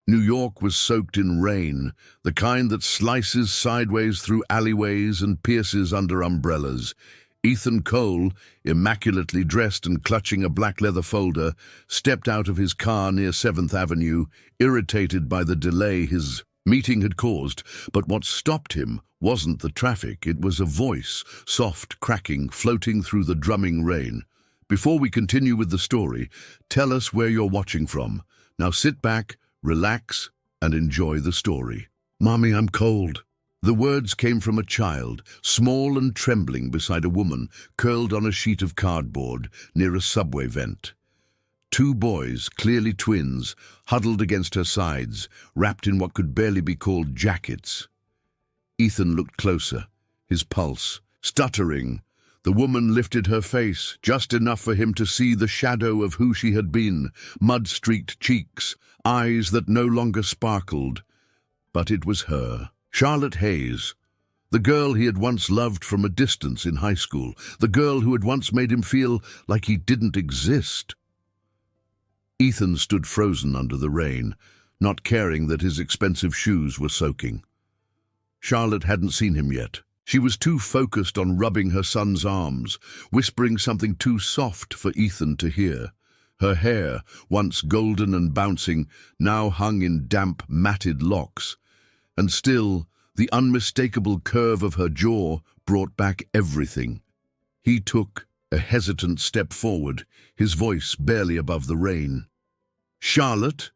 New York was soaked in rain, the kind that slices sideways through alleyways and pierces under umbrellas. Ethan Cole, immaculately dressed and clutching a black leather folder, stepped out of his car near 7th Avenue, irritated by the delay his meeting had caused. But what stopped him wasn't the traffic, it was a voice, soft, cracking, floating through the drumming rain. Before we continue with the story, tell us where you're watching from. Now sit back, relax, and enjoy the story. Mommy, I'm cold. The words came from a child, small and trembling beside a woman, curled on a sheet of cardboard near a subway vent. Two boys, clearly twins, huddled against her sides, wrapped in what could barely be called jackets. Ethan looked closer, his pulse stuttering. The woman lifted her face, just enough for him to see the shadow of who she had been, mud-streaked cheeks, eyes that no longer sparkled. But it was her. Charlotte Hayes, the girl he had once loved from a distance in high school, the girl who had once made him feel like he didn't exist. Ethan stood frozen under the rain, not caring that his expensive shoes were soaking. Charlotte hadn't seen him yet. She was too focused on rubbing her son's arms, whispering something too soft for Ethan to hear. Her hair, once golden and bouncing, now hung in damp, matted locks. And still, the unmistakable curve of her jaw brought back everything. He took a hesitant step forward, his voice barely above the rain. "Charlotte?"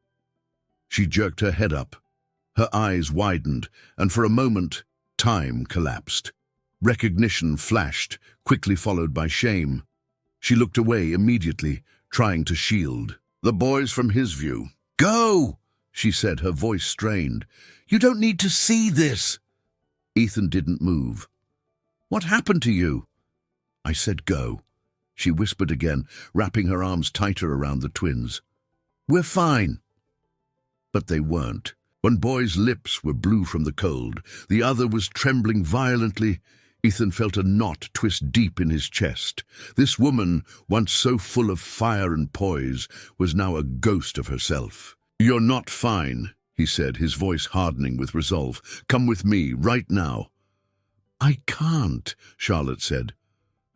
She jerked her head up. Her eyes widened, and for a moment, time collapsed. Recognition flashed, quickly followed by shame. She looked away immediately, trying to shield the boys from his view. "Go!" she said, her voice strained. "You don't need to see this." Ethan didn't move. "What happened to you?" "I said go," she whispered again, wrapping her arms tighter around the twins. "We're fine." But they weren't. One boy's lips were blue from the cold, the other was trembling violently. Ethan felt a knot twist deep in his chest. This woman, once so full of fire and poise, was now a ghost of herself. "You're not fine," he said, his voice hardening with resolve. "Come with me, right now." "I can't," Charlotte said.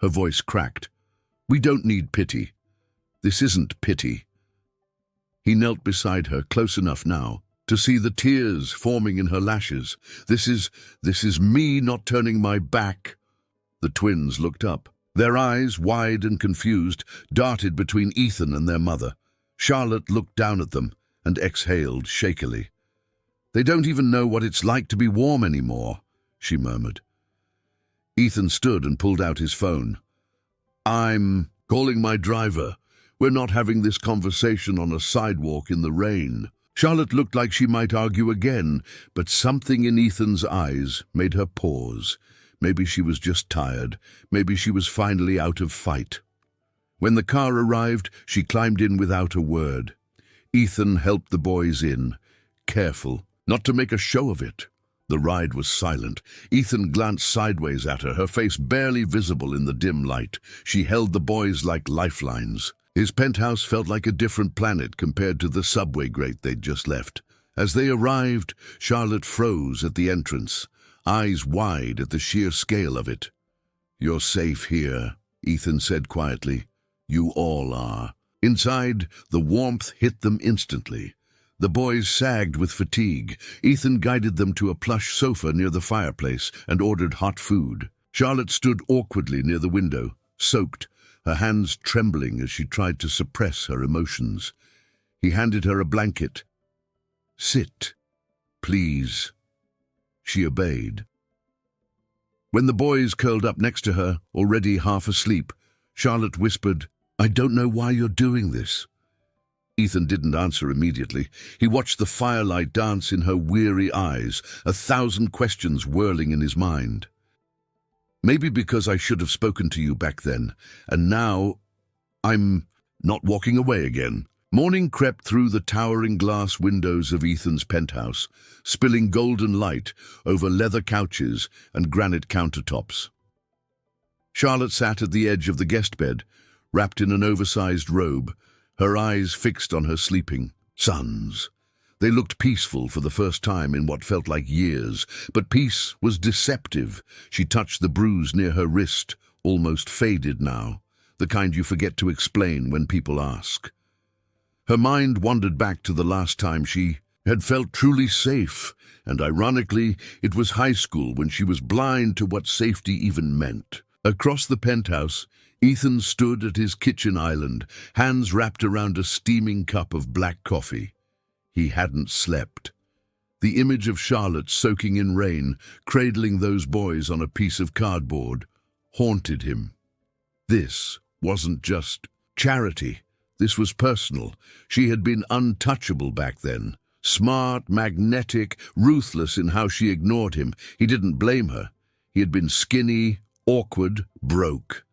Her voice cracked. "We don't need pity. This isn't pity." He knelt beside her, close enough now to see the tears forming in her lashes. This is me not turning my back." The twins looked up. Their eyes, wide and confused, darted between Ethan and their mother. Charlotte looked down at them and exhaled shakily. "They don't even know what it's like to be warm anymore," she murmured. Ethan stood and pulled out his phone. "I'm calling my driver. We're not having this conversation on a sidewalk in the rain." Charlotte looked like she might argue again, but something in Ethan's eyes made her pause. Maybe she was just tired. Maybe she was finally out of fight. When the car arrived, she climbed in without a word. Ethan helped the boys in, careful, not to make a show of it. The ride was silent. Ethan glanced sideways at her, her face barely visible in the dim light. She held the boys like lifelines. His penthouse felt like a different planet compared to the subway grate they'd just left. As they arrived, Charlotte froze at the entrance, eyes wide at the sheer scale of it. "You're safe here," Ethan said quietly. "You all are." Inside, the warmth hit them instantly. The boys sagged with fatigue. Ethan guided them to a plush sofa near the fireplace and ordered hot food. Charlotte stood awkwardly near the window, soaked, her hands trembling as she tried to suppress her emotions. He handed her a blanket. "Sit, please." She obeyed. When the boys curled up next to her, already half asleep, Charlotte whispered, "I don't know why you're doing this." Ethan didn't answer immediately. He watched the firelight dance in her weary eyes, 1,000 questions whirling in his mind. "Maybe because I should have spoken to you back then, and now I'm not walking away again." Morning crept through the towering glass windows of Ethan's penthouse, spilling golden light over leather couches and granite countertops. Charlotte sat at the edge of the guest bed, wrapped in an oversized robe, her eyes fixed on her sleeping sons. They looked peaceful for the first time in what felt like years, but peace was deceptive. She touched the bruise near her wrist, almost faded now, the kind you forget to explain when people ask. Her mind wandered back to the last time she had felt truly safe, and ironically, it was high school when she was blind to what safety even meant. Across the penthouse, Ethan stood at his kitchen island, hands wrapped around a steaming cup of black coffee. He hadn't slept. The image of Charlotte soaking in rain, cradling those boys on a piece of cardboard, haunted him. This wasn't just charity. This was personal. She had been untouchable back then. Smart, magnetic, ruthless in how she ignored him. He didn't blame her. He had been skinny, awkward, broke.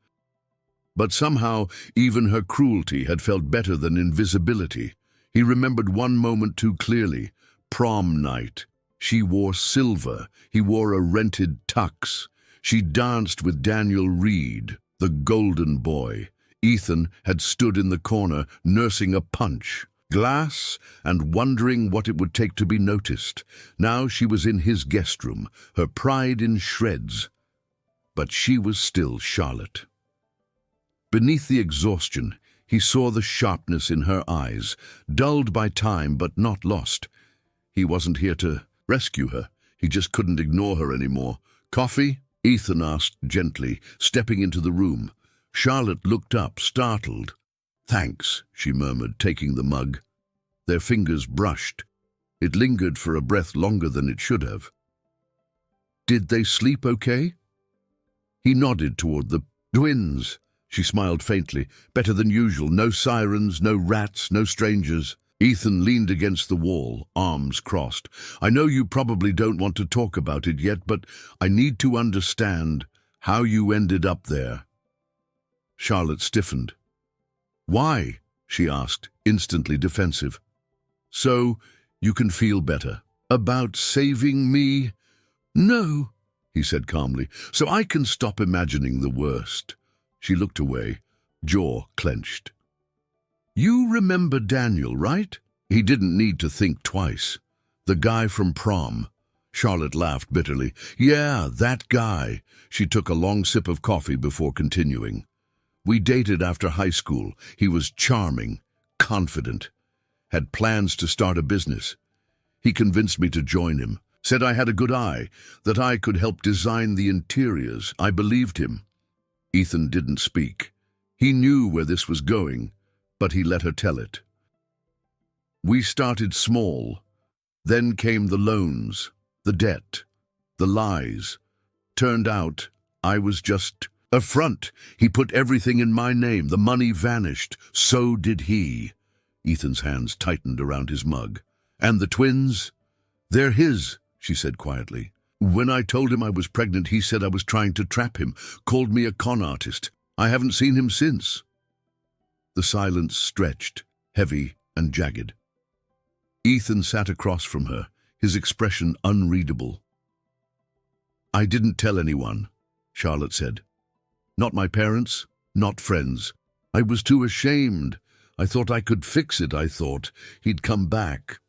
But somehow, even her cruelty had felt better than invisibility. He remembered one moment too clearly. Prom night. She wore silver. He wore a rented tux. She danced with Daniel Reed, the golden boy. Ethan had stood in the corner, nursing a punch, glass, and wondering what it would take to be noticed. Now she was in his guest room, her pride in shreds. But she was still Charlotte. Beneath the exhaustion, he saw the sharpness in her eyes, dulled by time but not lost. He wasn't here to rescue her. He just couldn't ignore her anymore. "Coffee?" Ethan asked gently, stepping into the room. Charlotte looked up, startled. "Thanks," she murmured, taking the mug. Their fingers brushed. It lingered for a breath longer than it should have. "Did they sleep okay?" He nodded toward the twins. She smiled faintly. "Better than usual. No sirens, no rats, no strangers." Ethan leaned against the wall, arms crossed. "I know you probably don't want to talk about it yet, but I need to understand how you ended up there." Charlotte stiffened. "Why?" she asked, instantly defensive. "So you can feel better." "About saving me?" "No," he said calmly, "so I can stop imagining the worst." She looked away, jaw clenched. "You remember Daniel, right?" He didn't need to think twice. "The guy from prom." Charlotte laughed bitterly. "Yeah, that guy." She took a long sip of coffee before continuing. "We dated after high school. He was charming, confident, had plans to start a business. He convinced me to join him, said I had a good eye, that I could help design the interiors. I believed him." Ethan didn't speak. He knew where this was going, but he let her tell it. "We started small. Then came the loans, the debt, the lies. Turned out I was just a front. He put everything in my name. The money vanished. So did he." Ethan's hands tightened around his mug. "And the twins? They're his," she said quietly. "When I told him I was pregnant, he said I was trying to trap him, called me a con artist. I haven't seen him since." The silence stretched, heavy and jagged. Ethan sat across from her, his expression unreadable. "I didn't tell anyone," Charlotte said. "Not my parents, not friends. I was too ashamed. I thought I could fix it. I thought he'd come back."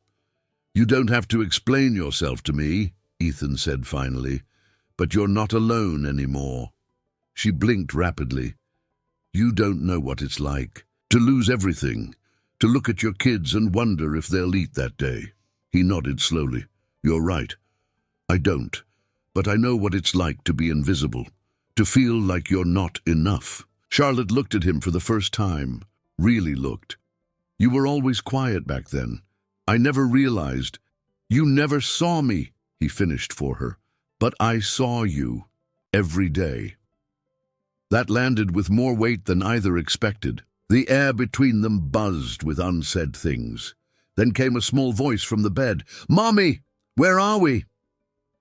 "You don't have to explain yourself to me," Ethan said finally, "but you're not alone anymore." She blinked rapidly. "You don't know what it's like to lose everything, to look at your kids and wonder if they'll eat that day." He nodded slowly. "You're right. I don't, but I know what it's like to be invisible, to feel like you're not enough." Charlotte looked at him for the first time, really looked. "You were always quiet back then. I never realized. You never saw me," he finished for her. "But I saw you every day." That landed with more weight than either expected. The air between them buzzed with unsaid things. Then came a small voice from the bed. "Mommy, where are we?"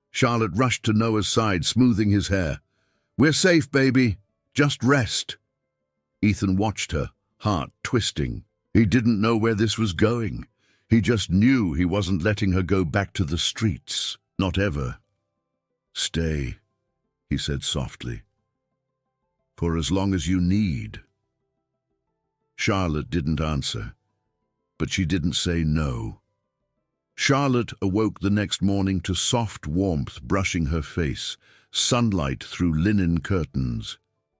Charlotte rushed to Noah's side, smoothing his hair. "We're safe, baby. Just rest." Ethan watched her, heart twisting. He didn't know where this was going. He just knew he wasn't letting her go back to the streets. Not ever. "Stay," he said softly. "For as long as you need." Charlotte didn't answer, but she didn't say no. Charlotte awoke the next morning to soft warmth brushing her face, sunlight through linen curtains.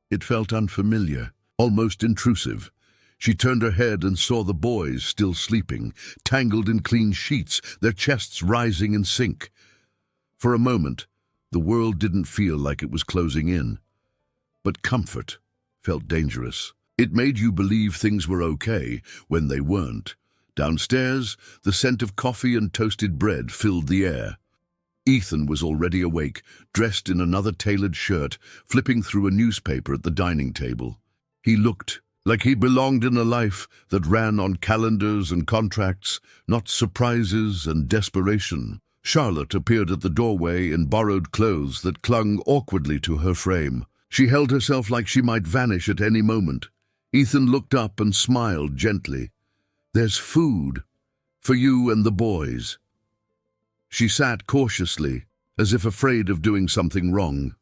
It felt unfamiliar, almost intrusive. She turned her head and saw the boys still sleeping, tangled in clean sheets, their chests rising in sync. For a moment, the world didn't feel like it was closing in. But comfort felt dangerous. It made you believe things were okay when they weren't. Downstairs, the scent of coffee and toasted bread filled the air. Ethan was already awake, dressed in another tailored shirt, flipping through a newspaper at the dining table. He looked like he belonged in a life that ran on calendars and contracts, not surprises and desperation. Charlotte appeared at the doorway in borrowed clothes that clung awkwardly to her frame. She held herself like she might vanish at any moment. Ethan looked up and smiled gently. "There's food for you and the boys." She sat cautiously, as if afraid of doing something wrong.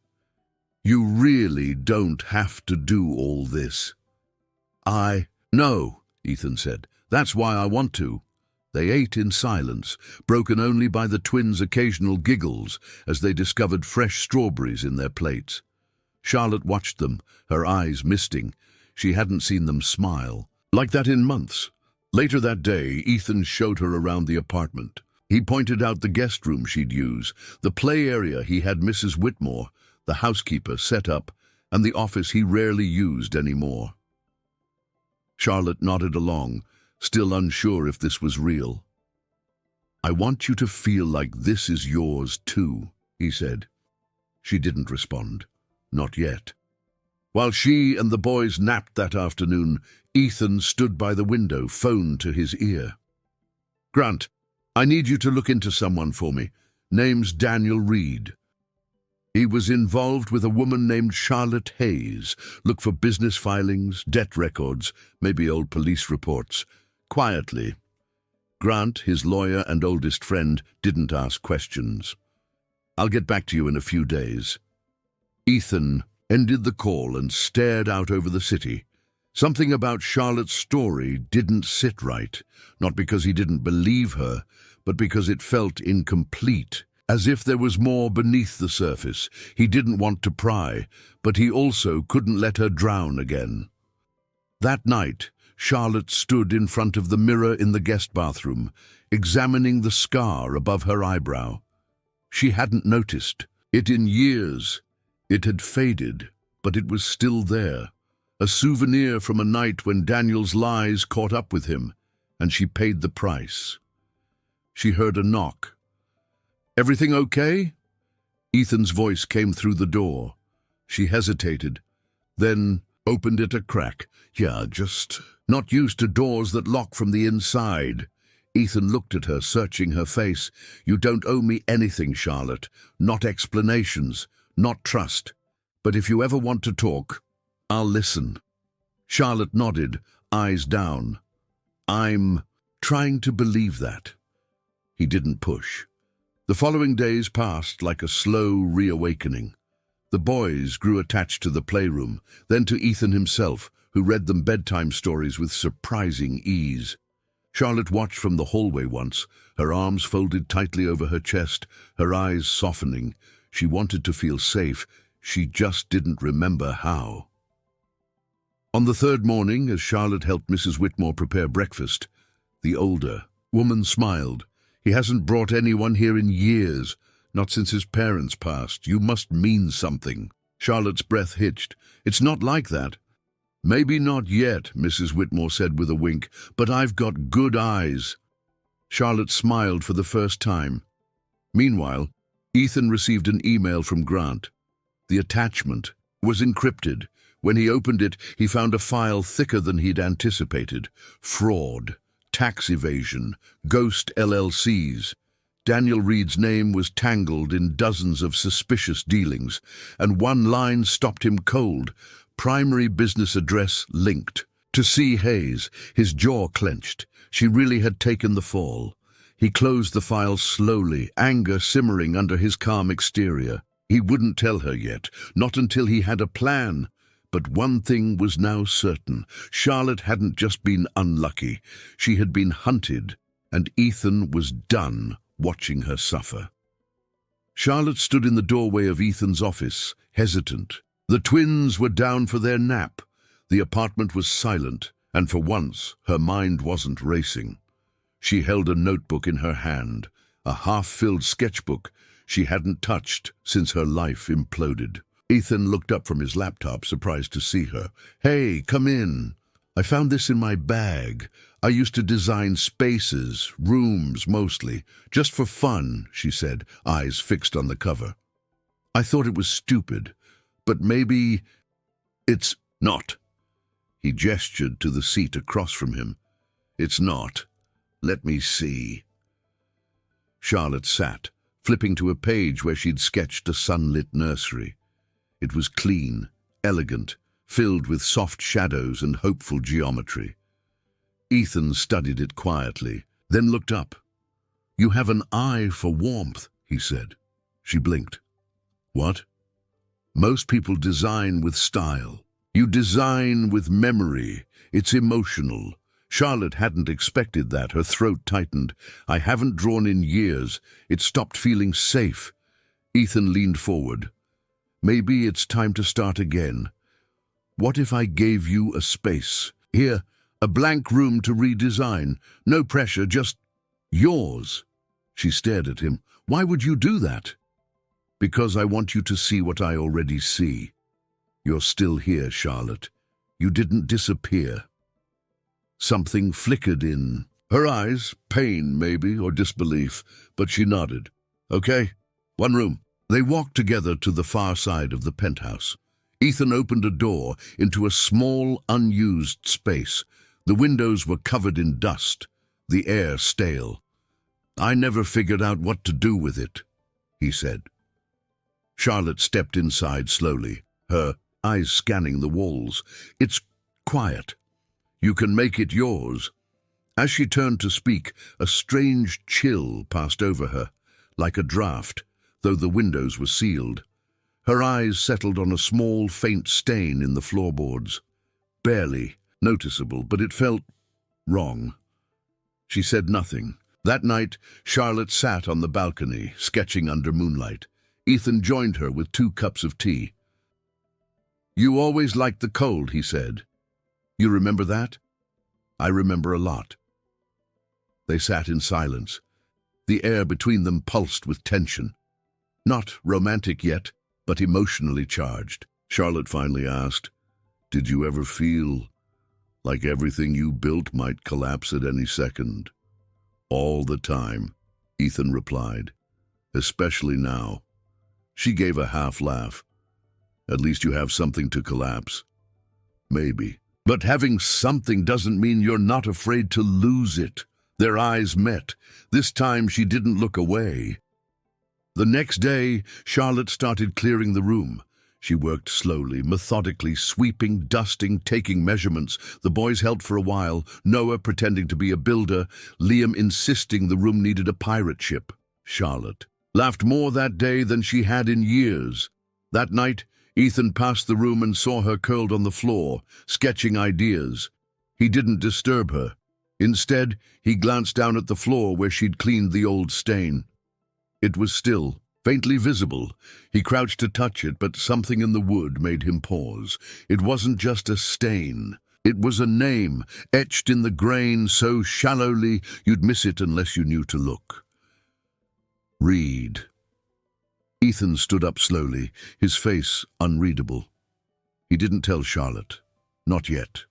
"You really don't have to do all this." "No," Ethan said. "That's why I want to." They ate in silence, broken only by the twins' occasional giggles as they discovered fresh strawberries in their plates. Charlotte watched them, her eyes misting. She hadn't seen them smile like that in months. Later that day, Ethan showed her around the apartment. He pointed out the guest room she'd use, the play area he had Mrs. Whitmore, the housekeeper, set up, and the office he rarely used anymore. Charlotte nodded along, still unsure if this was real. "I want you to feel like this is yours too," he said. She didn't respond. Not yet. While she and the boys napped that afternoon, Ethan stood by the window, phone to his ear. "Grant, I need you to look into someone for me. Name's Daniel Reed. He was involved with a woman named Charlotte Hayes. Look for business filings, debt records, maybe old police reports. Quietly." Grant, his lawyer and oldest friend, didn't ask questions. "I'll get back to you in a few days." Ethan ended the call and stared out over the city. Something about Charlotte's story didn't sit right, not because he didn't believe her, but because it felt incomplete, as if there was more beneath the surface. He didn't want to pry, but he also couldn't let her drown again. That night, Charlotte stood in front of the mirror in the guest bathroom, examining the scar above her eyebrow. She hadn't noticed it in years. It had faded, but it was still there. A souvenir from a night when Daniel's lies caught up with him, and she paid the price. She heard a knock. "Everything okay?" Ethan's voice came through the door. She hesitated, then opened it a crack. "Yeah, just not used to doors that lock from the inside." Ethan looked at her, searching her face. "You don't owe me anything, Charlotte. Not explanations, not trust. But if you ever want to talk, I'll listen." Charlotte nodded, eyes down. "I'm trying to believe that." He didn't push. The following days passed like a slow reawakening. The boys grew attached to the playroom, then to Ethan himself, who read them bedtime stories with surprising ease. Charlotte watched from the hallway once, her arms folded tightly over her chest, her eyes softening. She wanted to feel safe. She just didn't remember how. On the third morning, as Charlotte helped Mrs. Whitmore prepare breakfast, the older woman smiled. "He hasn't brought anyone here in years, not since his parents passed. You must mean something." Charlotte's breath hitched. "It's not like that." "Maybe not yet," Mrs. Whitmore said with a wink, "but I've got good eyes." Charlotte smiled for the first time. Meanwhile, Ethan received an email from Grant. The attachment was encrypted. When he opened it, he found a file thicker than he'd anticipated. Fraud, tax evasion, ghost LLCs. Daniel Reed's name was tangled in dozens of suspicious dealings, and one line stopped him cold. Primary business address linked. To C. Hayes, his jaw clenched. She really had taken the fall. He closed the file slowly, anger simmering under his calm exterior. He wouldn't tell her yet, not until he had a plan. But one thing was now certain. Charlotte hadn't just been unlucky. She had been hunted, and Ethan was done watching her suffer. Charlotte stood in the doorway of Ethan's office, hesitant. The twins were down for their nap. The apartment was silent, and for once her mind wasn't racing. She held a notebook in her hand, a half-filled sketchbook she hadn't touched since her life imploded. Ethan looked up from his laptop, surprised to see her. "Hey, come in. I found this in my bag. I used to design spaces, rooms mostly, just for fun," she said, eyes fixed on the cover. "I thought it was stupid, but maybe it's not." He gestured to the seat across from him. "It's not. Let me see." Charlotte sat, flipping to a page where she'd sketched a sunlit nursery. It was clean, elegant, filled with soft shadows and hopeful geometry. Ethan studied it quietly, then looked up. "You have an eye for warmth," he said. She blinked. "What?" "Most people design with style. You design with memory. It's emotional." Charlotte hadn't expected that. Her throat tightened. "I haven't drawn in years. It stopped feeling safe." Ethan leaned forward. "Maybe it's time to start again. What if I gave you a space? Here, a blank room to redesign. No pressure, just yours." She stared at him. "Why would you do that?" "Because I want you to see what I already see. You're still here, Charlotte. You didn't disappear." Something flickered in her eyes, pain maybe, or disbelief, but she nodded. "Okay, one room." They walked together to the far side of the penthouse. Ethan opened a door into a small, unused space. The windows were covered in dust, the air stale. "I never figured out what to do with it," he said. Charlotte stepped inside slowly, her eyes scanning the walls. "It's quiet. You can make it yours." As she turned to speak, a strange chill passed over her, like a draft, though the windows were sealed. Her eyes settled on a small, faint stain in the floorboards. Barely noticeable, but it felt wrong. She said nothing. That night, Charlotte sat on the balcony, sketching under moonlight. Ethan joined her with 2 cups of tea. "You always liked the cold," he said. "You remember that?" "I remember a lot." They sat in silence. The air between them pulsed with tension. Not romantic yet, but emotionally charged. Charlotte finally asked, "Did you ever feel like everything you built might collapse at any second?" "All the time," Ethan replied. "Especially now." She gave a half laugh. "At least you have something to collapse." "Maybe. But having something doesn't mean you're not afraid to lose it." Their eyes met. This time she didn't look away. The next day, Charlotte started clearing the room. She worked slowly, methodically, sweeping, dusting, taking measurements. The boys helped for a while, Noah pretending to be a builder, Liam insisting the room needed a pirate ship. Charlotte laughed more that day than she had in years. That night, Ethan passed the room and saw her curled on the floor, sketching ideas. He didn't disturb her. Instead, he glanced down at the floor where she'd cleaned the old stain. It was still, faintly visible. He crouched to touch it, but something in the wood made him pause. It wasn't just a stain. It was a name, etched in the grain so shallowly you'd miss it unless you knew to look. "Read." Ethan stood up slowly, his face unreadable. He didn't tell Charlotte. Not yet.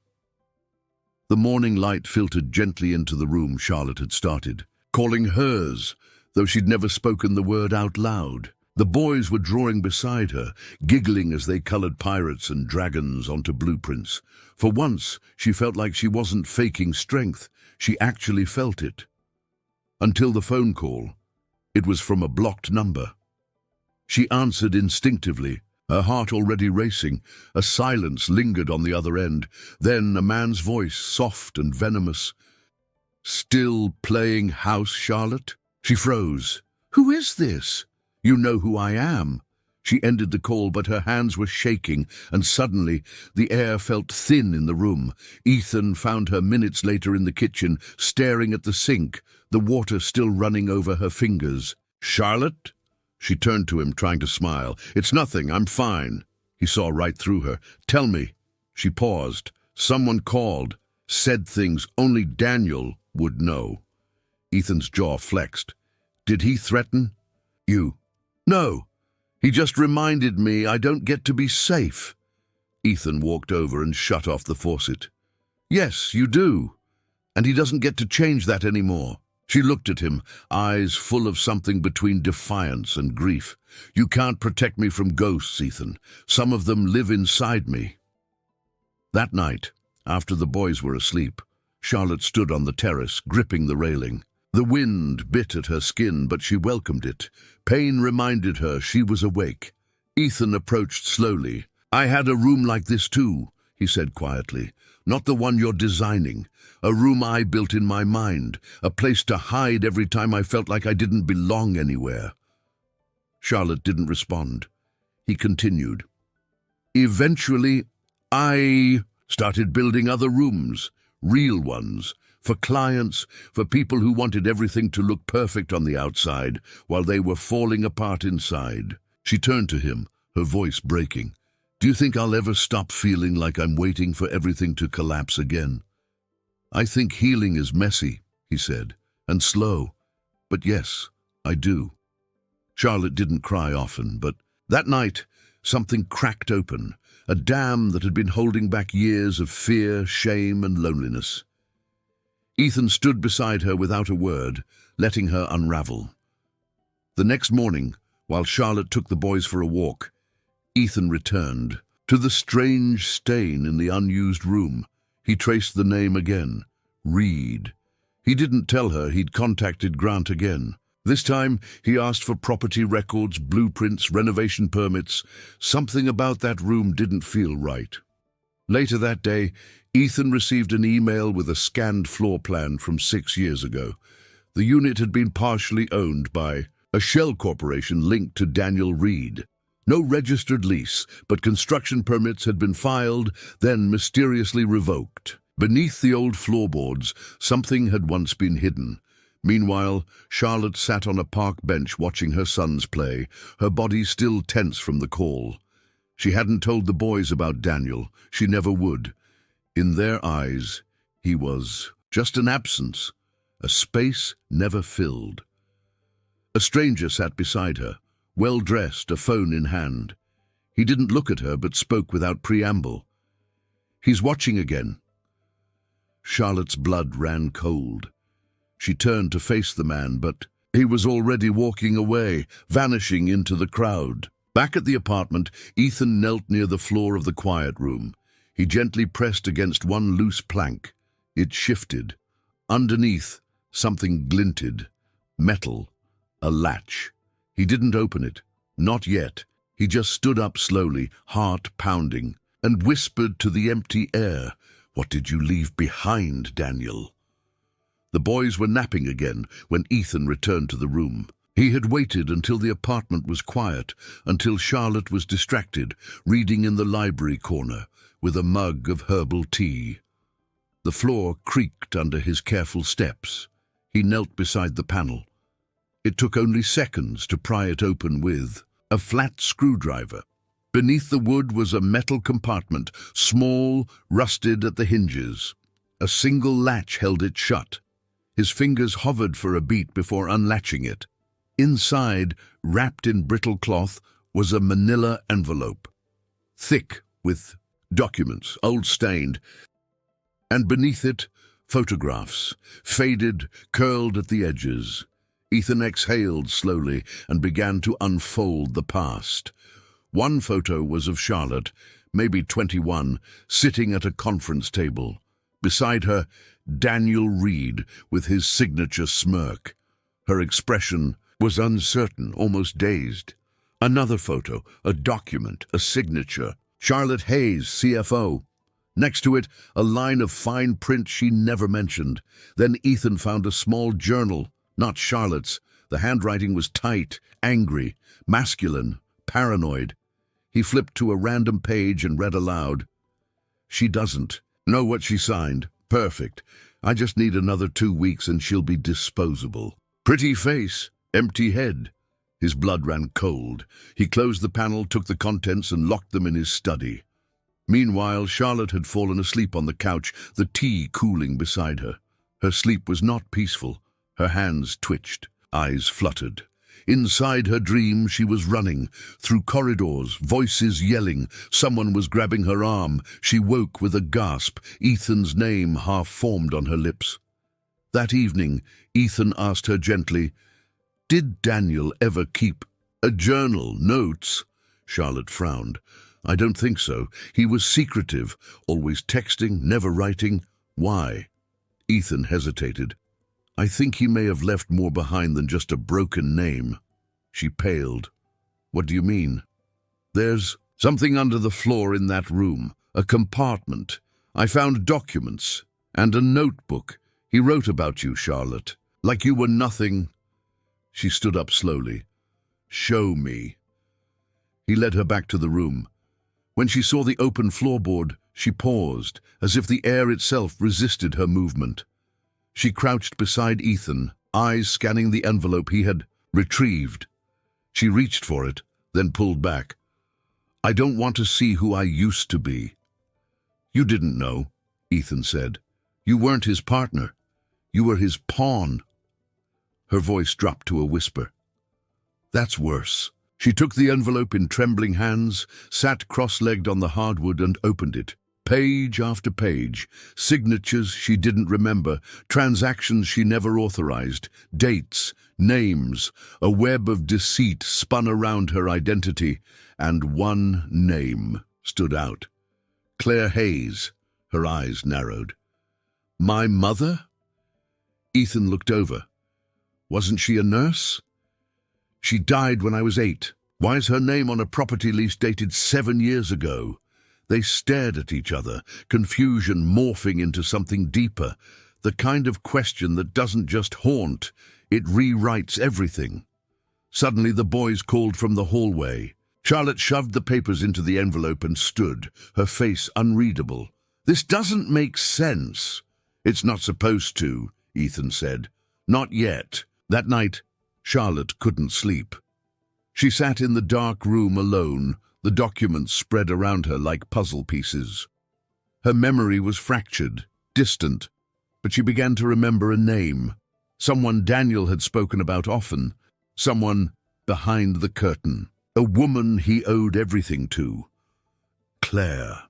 The morning light filtered gently into the room Charlotte had started, calling hers, though she'd never spoken the word out loud. The boys were drawing beside her, giggling as they colored pirates and dragons onto blueprints. For once, she felt like she wasn't faking strength. She actually felt it. Until the phone call. It was from a blocked number. She answered instinctively, her heart already racing. A silence lingered on the other end. Then a man's voice, soft and venomous. "Still playing house, Charlotte?" She froze. "Who is this?" "You know who I am." She ended the call, but her hands were shaking, and suddenly the air felt thin in the room. Ethan found her minutes later in the kitchen, staring at the sink, the water still running over her fingers. "Charlotte?" She turned to him, trying to smile. "It's nothing, I'm fine." He saw right through her. "Tell me." She paused. Someone called, said things only Daniel would know. Ethan's jaw flexed. "Did he threaten you?" "No. He just reminded me I don't get to be safe." Ethan walked over and shut off the faucet. "Yes, you do. And he doesn't get to change that anymore." She looked at him, eyes full of something between defiance and grief. "You can't protect me from ghosts, Ethan. Some of them live inside me." That night, after the boys were asleep, Charlotte stood on the terrace, gripping the railing. The wind bit at her skin, but she welcomed it. Pain reminded her she was awake. Ethan approached slowly. "I had a room like this too," he said quietly. "Not the one you're designing. A room I built in my mind, a place to hide every time I felt like I didn't belong anywhere." Charlotte didn't respond. He continued. "Eventually, I started building other rooms, real ones, for clients, for people who wanted everything to look perfect on the outside while they were falling apart inside." She turned to him, her voice breaking. "Do you think I'll ever stop feeling like I'm waiting for everything to collapse again?" "I think healing is messy," he said, "and slow. But yes, I do." Charlotte didn't cry often, but that night something cracked open, a dam that had been holding back years of fear, shame, and loneliness. Ethan stood beside her without a word, letting her unravel. The next morning, while Charlotte took the boys for a walk, Ethan returned to the strange stain in the unused room. He traced the name again, Reed. He didn't tell her he'd contacted Grant again. This time, he asked for property records, blueprints, renovation permits. Something about that room didn't feel right. Later that day, Ethan received an email with a scanned floor plan from 6 years ago. The unit had been partially owned by a shell corporation linked to Daniel Reed. No registered lease, but construction permits had been filed, then mysteriously revoked. Beneath the old floorboards, something had once been hidden. Meanwhile, Charlotte sat on a park bench watching her sons play, her body still tense from the call. She hadn't told the boys about Daniel. She never would. In their eyes, he was just an absence, a space never filled. A stranger sat beside her, well-dressed, a phone in hand. He didn't look at her, but spoke without preamble. "He's watching again." Charlotte's blood ran cold. She turned to face the man, but he was already walking away, vanishing into the crowd. Back at the apartment, Ethan knelt near the floor of the quiet room. He gently pressed against one loose plank. It shifted. Underneath, something glinted. Metal. A latch. He didn't open it. Not yet. He just stood up slowly, heart pounding, and whispered to the empty air, "What did you leave behind, Daniel?" The boys were napping again when Ethan returned to the room. He had waited until the apartment was quiet, until Charlotte was distracted, reading in the library corner, with a mug of herbal tea. The floor creaked under his careful steps. He knelt beside the panel. It took only seconds to pry it open with a flat screwdriver. Beneath the wood was a metal compartment, small, rusted at the hinges. A single latch held it shut. His fingers hovered for a beat before unlatching it. Inside, wrapped in brittle cloth, was a manila envelope, thick with documents, old-stained, and beneath it, photographs, faded, curled at the edges. Ethan exhaled slowly and began to unfold the past. One photo was of Charlotte, maybe 21, sitting at a conference table. Beside her, Daniel Reed with his signature smirk. Her expression was uncertain, almost dazed. Another photo, a document, a signature. Charlotte Hayes, CFO. Next to it, a line of fine print she never mentioned. Then Ethan found a small journal, not Charlotte's. The handwriting was tight, angry, masculine, paranoid. He flipped to a random page and read aloud. She doesn't know what she signed. Perfect. I just need another 2 weeks and she'll be disposable. Pretty face, empty head. His blood ran cold. He closed the panel, took the contents and locked them in his study. Meanwhile, Charlotte had fallen asleep on the couch, the tea cooling beside her. Her sleep was not peaceful. Her hands twitched, eyes fluttered. Inside her dream, she was running, through corridors, voices yelling. Someone was grabbing her arm. She woke with a gasp, Ethan's name half formed on her lips. That evening, Ethan asked her gently, "Did Daniel ever keep a journal, notes?" Charlotte frowned. "I don't think so. He was secretive, always texting, never writing. Why?" Ethan hesitated. "I think he may have left more behind than just a broken name." She paled. "What do you mean?" "There's something under the floor in that room, a compartment. I found documents and a notebook. He wrote about you, Charlotte, like you were nothing." She stood up slowly. "Show me." He led her back to the room. When she saw the open floorboard, she paused, as if the air itself resisted her movement. She crouched beside Ethan, eyes scanning the envelope he had retrieved. She reached for it, then pulled back. "I don't want to see who I used to be." "You didn't know," Ethan said. "You weren't his partner. You were his pawn." Her voice dropped to a whisper. "That's worse." She took the envelope in trembling hands, sat cross-legged on the hardwood and opened it. Page after page, signatures she didn't remember, transactions she never authorized, dates, names, a web of deceit spun around her identity, and one name stood out. Claire Hayes. Her eyes narrowed. "My mother?" Ethan looked over. "Wasn't she a nurse?" "She died when I was 8. Why is her name on a property lease dated 7 years ago?" They stared at each other, confusion morphing into something deeper, the kind of question that doesn't just haunt, it rewrites everything. Suddenly the boys called from the hallway. Charlotte shoved the papers into the envelope and stood, her face unreadable. "This doesn't make sense." "It's not supposed to," Ethan said. "Not yet." That night, Charlotte couldn't sleep. She sat in the dark room alone, the documents spread around her like puzzle pieces. Her memory was fractured, distant, but she began to remember a name. Someone Daniel had spoken about often, someone behind the curtain, a woman he owed everything to. Claire.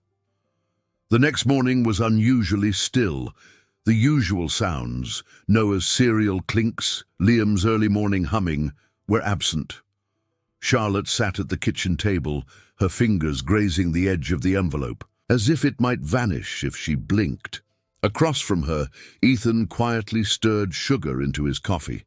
The next morning was unusually still. The usual sounds, Noah's cereal clinks, Liam's early morning humming, were absent. Charlotte sat at the kitchen table, her fingers grazing the edge of the envelope, as if it might vanish if she blinked. Across from her, Ethan quietly stirred sugar into his coffee.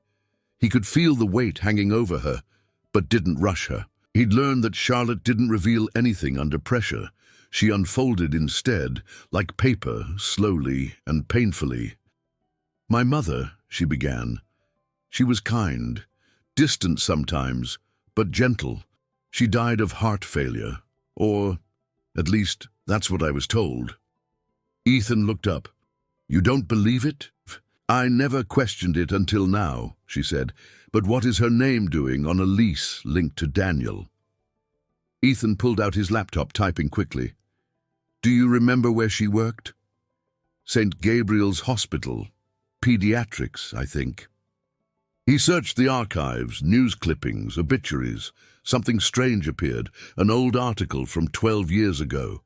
He could feel the weight hanging over her, but didn't rush her. He'd learned that Charlotte didn't reveal anything under pressure. She unfolded instead, like paper, slowly and painfully. "My mother," she began. "She was kind, distant sometimes, but gentle. She died of heart failure, or at least that's what I was told." Ethan looked up. "You don't believe it?" "I never questioned it until now," she said. "But what is her name doing on a lease linked to Daniel?" Ethan pulled out his laptop, typing quickly. "Do you remember where she worked?" "St. Gabriel's Hospital. Pediatrics, I think." He searched the archives, news clippings, obituaries. Something strange appeared, an old article from 12 years ago.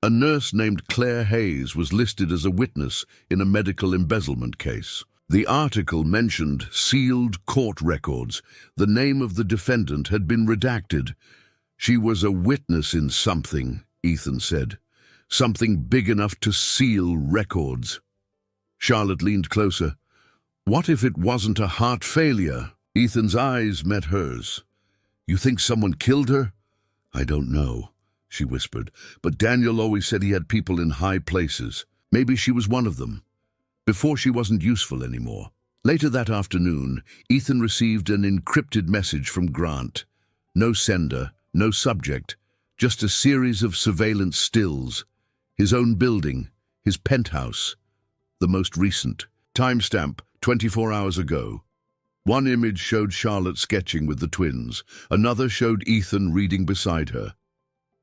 A nurse named Claire Hayes was listed as a witness in a medical embezzlement case. The article mentioned sealed court records. The name of the defendant had been redacted. "She was a witness in something," Ethan said. "Something big enough to seal records." Charlotte leaned closer. "What if it wasn't a heart failure?" Ethan's eyes met hers. "You think someone killed her?" "I don't know," she whispered, "but Daniel always said he had people in high places. Maybe she was one of them, before she wasn't useful anymore." Later that afternoon, Ethan received an encrypted message from Grant. No sender, no subject, just a series of surveillance stills. His own building, his penthouse, the most recent. Timestamp, 24 hours ago. One image showed Charlotte sketching with the twins. Another showed Ethan reading beside her.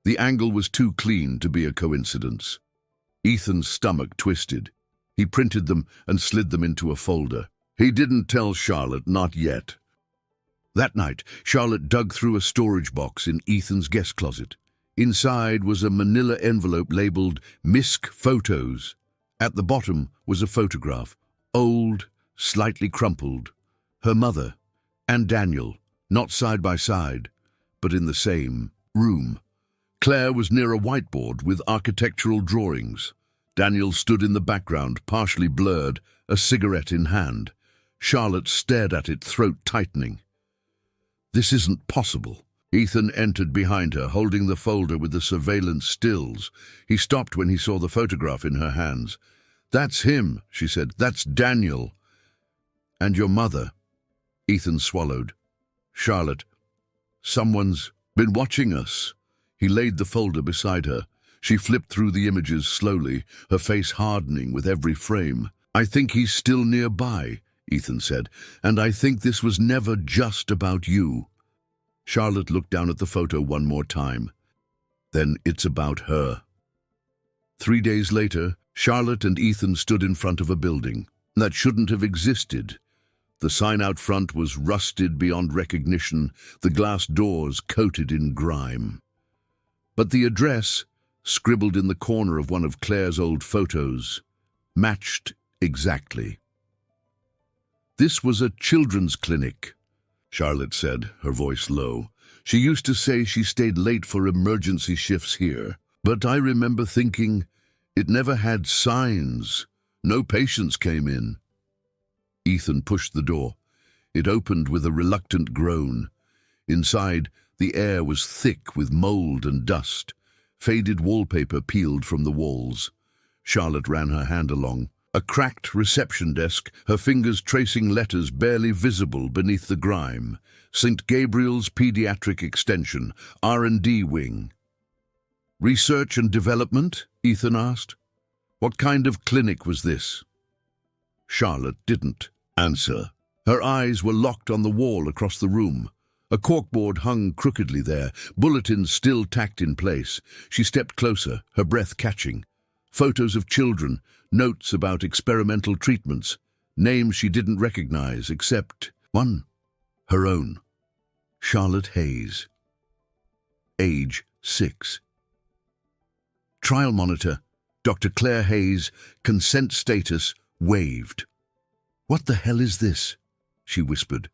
The angle was too clean to be a coincidence. Ethan's stomach twisted. He printed them and slid them into a folder. He didn't tell Charlotte, not yet. That night, Charlotte dug through a storage box in Ethan's guest closet. Inside was a manila envelope labeled Misc Photos. At the bottom was a photograph, old, slightly crumpled. Her mother and Daniel, not side by side, but in the same room. Claire was near a whiteboard with architectural drawings. Daniel stood in the background, partially blurred, a cigarette in hand. Charlotte stared at it, throat tightening. This isn't possible. Ethan entered behind her, holding the folder with the surveillance stills. He stopped when he saw the photograph in her hands. "That's him," she said. "That's Daniel." "And your mother?" Ethan swallowed. "Charlotte, someone's been watching us." He laid the folder beside her. She flipped through the images slowly, her face hardening with every frame. "I think he's still nearby," Ethan said, "and I think this was never just about you." Charlotte looked down at the photo one more time. "Then it's about her." 3 days later, Charlotte and Ethan stood in front of a building that shouldn't have existed. The sign out front was rusted beyond recognition, the glass doors coated in grime. But the address, scribbled in the corner of one of Claire's old photos, matched exactly. "This was a children's clinic," Charlotte said, her voice low. "She used to say she stayed late for emergency shifts here, but I remember thinking it never had signs. No patients came in." Ethan pushed the door. It opened with a reluctant groan. Inside, the air was thick with mold and dust. Faded wallpaper peeled from the walls. Charlotte ran her hand along. A cracked reception desk, her fingers tracing letters barely visible beneath the grime. St. Gabriel's Pediatric Extension, R&D Wing. "Research and development?" Ethan asked. "What kind of clinic was this?" Charlotte didn't answer. Her eyes were locked on the wall across the room. A corkboard hung crookedly there, bulletins still tacked in place. She stepped closer, her breath catching. Photos of children, notes about experimental treatments, names she didn't recognize except one, her own. Charlotte Hayes. Age 6. Trial monitor, Dr. Claire Hayes, consent status, waived. "What the hell is this?" she whispered.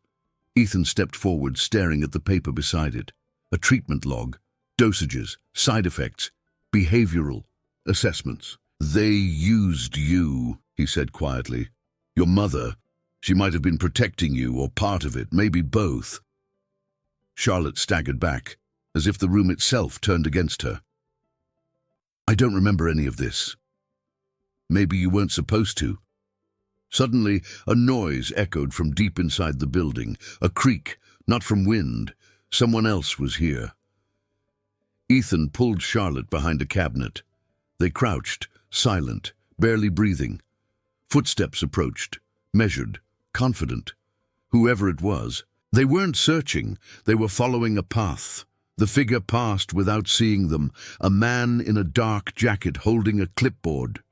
Ethan stepped forward, staring at the paper beside it. A treatment log, dosages, side effects, behavioral assessments. "They used you," he said quietly. "Your mother, she might have been protecting you, or part of it, maybe both." Charlotte staggered back, as if the room itself turned against her. "I don't remember any of this." "Maybe you weren't supposed to." Suddenly, a noise echoed from deep inside the building, a creak, not from wind. Someone else was here. Ethan pulled Charlotte behind a cabinet. They crouched, silent, barely breathing. Footsteps approached, measured, confident. Whoever it was, they weren't searching, they were following a path. The figure passed without seeing them, a man in a dark jacket holding a clipboard.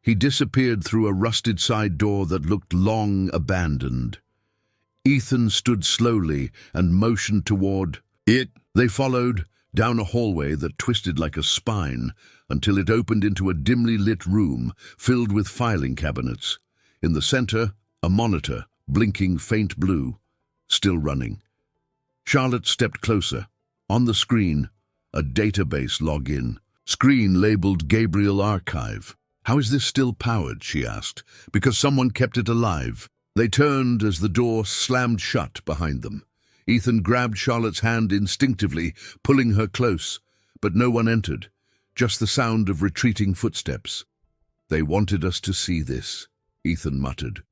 He disappeared through a rusted side door that looked long abandoned. Ethan stood slowly and motioned toward it. They followed, down a hallway that twisted like a spine, until it opened into a dimly lit room filled with filing cabinets. In the center, a monitor, blinking faint blue, still running. Charlotte stepped closer. On the screen, a database login. Screen labeled Gabriel Archive. "How is this still powered?" she asked. "Because someone kept it alive." They turned as the door slammed shut behind them. Ethan grabbed Charlotte's hand instinctively, pulling her close, but no one entered, just the sound of retreating footsteps. "They wanted us to see this," Ethan muttered.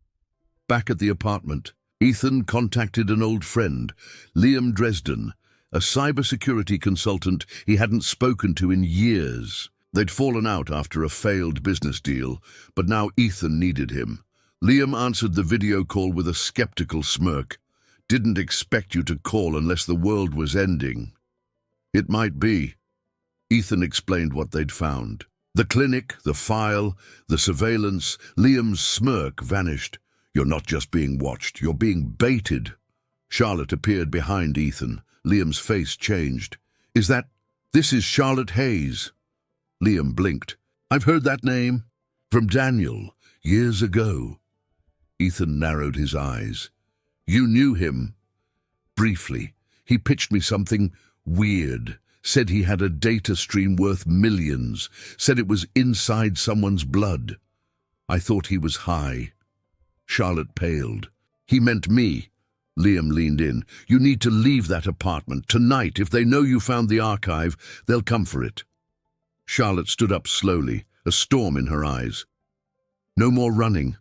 Back at the apartment, Ethan contacted an old friend, Liam Dresden, a cybersecurity consultant he hadn't spoken to in years. They'd fallen out after a failed business deal, but now Ethan needed him. Liam answered the video call with a skeptical smirk. "Didn't expect you to call unless the world was ending." "It might be." Ethan explained what they'd found. The clinic, the file, the surveillance. Liam's smirk vanished. "You're not just being watched, you're being baited." Charlotte appeared behind Ethan. Liam's face changed. This is Charlotte Hayes." Liam blinked. "I've heard that name. From Daniel, years ago." Ethan narrowed his eyes. "You knew him?" "Briefly. He pitched me something weird. Said he had a data stream worth millions. Said it was inside someone's blood. I thought he was high." Charlotte paled. "He meant me." Liam leaned in. "You need to leave that apartment tonight. If they know you found the archive, they'll come for it." Charlotte stood up slowly, a storm in her eyes. "No more running.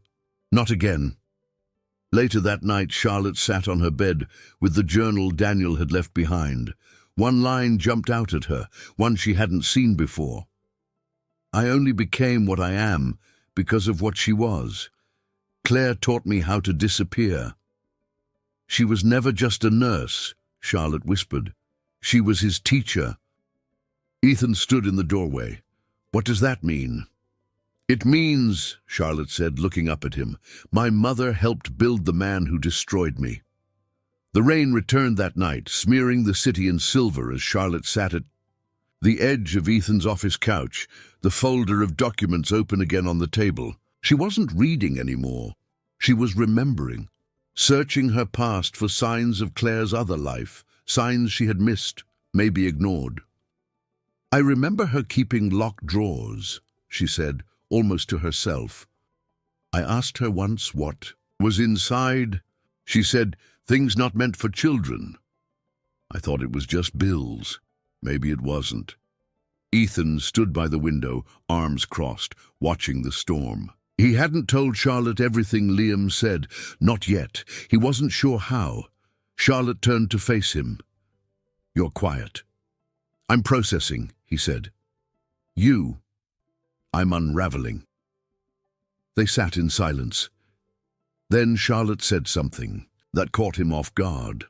Not again." Later that night, Charlotte sat on her bed with the journal Daniel had left behind. One line jumped out at her, one she hadn't seen before. "I only became what I am because of what she was. Claire taught me how to disappear." "She was never just a nurse," Charlotte whispered. "She was his teacher." Ethan stood in the doorway. "What does that mean?" "It means," Charlotte said, looking up at him, "my mother helped build the man who destroyed me." The rain returned that night, smearing the city in silver as Charlotte sat at the edge of Ethan's office couch, the folder of documents open again on the table. She wasn't reading anymore. She was remembering, searching her past for signs of Claire's other life, signs she had missed, maybe ignored. "I remember her keeping locked drawers," she said, almost to herself. "I asked her once what was inside. She said, 'Things not meant for children.' I thought it was just bills. Maybe it wasn't." Ethan stood by the window, arms crossed, watching the storm. He hadn't told Charlotte everything Liam said. Not yet. He wasn't sure how. Charlotte turned to face him. "You're quiet." "I'm processing," he said. "You." "I'm unraveling." They sat in silence. Then Charlotte said something that caught him off guard.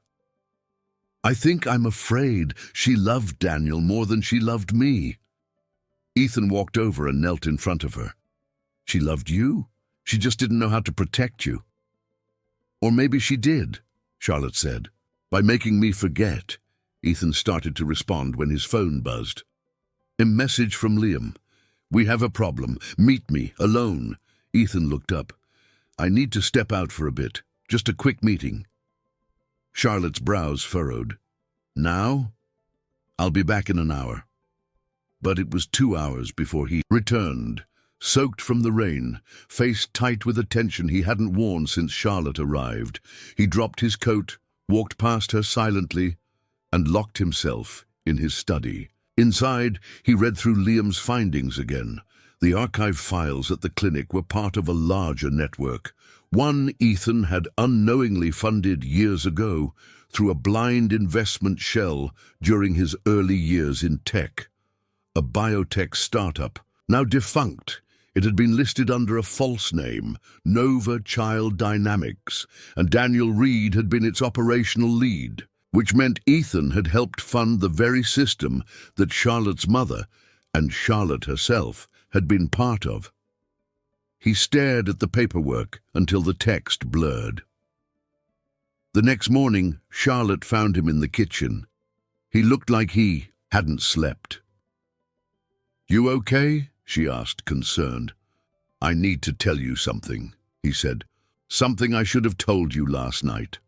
"I think I'm afraid she loved Daniel more than she loved me." Ethan walked over and knelt in front of her. "She loved you? She just didn't know how to protect you." "Or maybe she did," Charlotte said. "By making me forget." Ethan started to respond when his phone buzzed. A message from Liam. "We have a problem. Meet me, alone." Ethan looked up. "I need to step out for a bit. Just a quick meeting." Charlotte's brows furrowed. "Now?" "I'll be back in an hour." But it was 2 hours before he returned, soaked from the rain, face tight with a tension he hadn't worn since Charlotte arrived. He dropped his coat, walked past her silently, and locked himself in his study. Inside, he read through Liam's findings again. The archive files at the clinic were part of a larger network, one Ethan had unknowingly funded years ago through a blind investment shell during his early years in tech. A biotech startup, now defunct. It had been listed under a false name, Nova Child Dynamics, and Daniel Reed had been its operational lead, which meant Ethan had helped fund the very system that Charlotte's mother and Charlotte herself had been part of. He stared at the paperwork until the text blurred. The next morning, Charlotte found him in the kitchen. He looked like he hadn't slept. "You okay?" she asked, concerned. "I need to tell you something," he said. "Something I should have told you last night."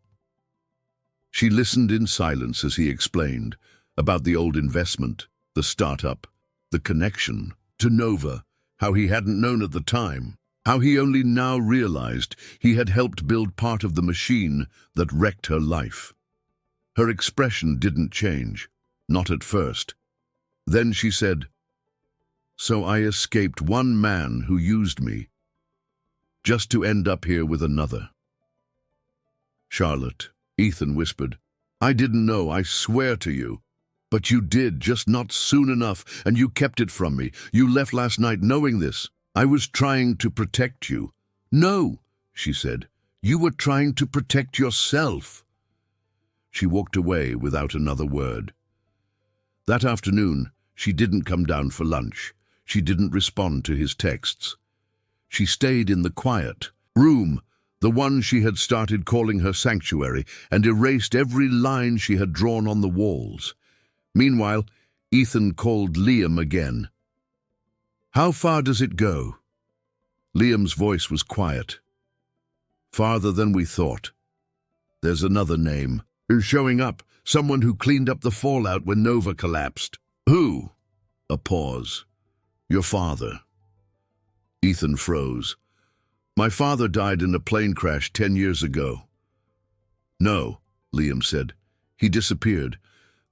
She listened in silence as he explained about the old investment, the startup, the connection to Nova, how he hadn't known at the time, how he only now realized he had helped build part of the machine that wrecked her life. Her expression didn't change, not at first. Then she said, "So I escaped one man who used me, just to end up here with another." "Charlotte," Ethan whispered, I didn't know, I swear to you. But you did, just not soon enough, and you kept it from me. You left last night knowing this. I was trying to protect you. No, she said. You were trying to protect yourself. She walked away without another word. That afternoon, she didn't come down for lunch. She didn't respond to his texts. She stayed in the quiet room, the one she had started calling her sanctuary, and erased every line she had drawn on the walls. Meanwhile, Ethan called Liam again. "How far does it go?" Liam's voice was quiet. "Farther than we thought. There's another name. Who's showing up? Someone who cleaned up the fallout when Nova collapsed." "Who?" A pause. "Your father." Ethan froze. "My father died in a plane crash 10 years ago." "No," Liam said. "He disappeared.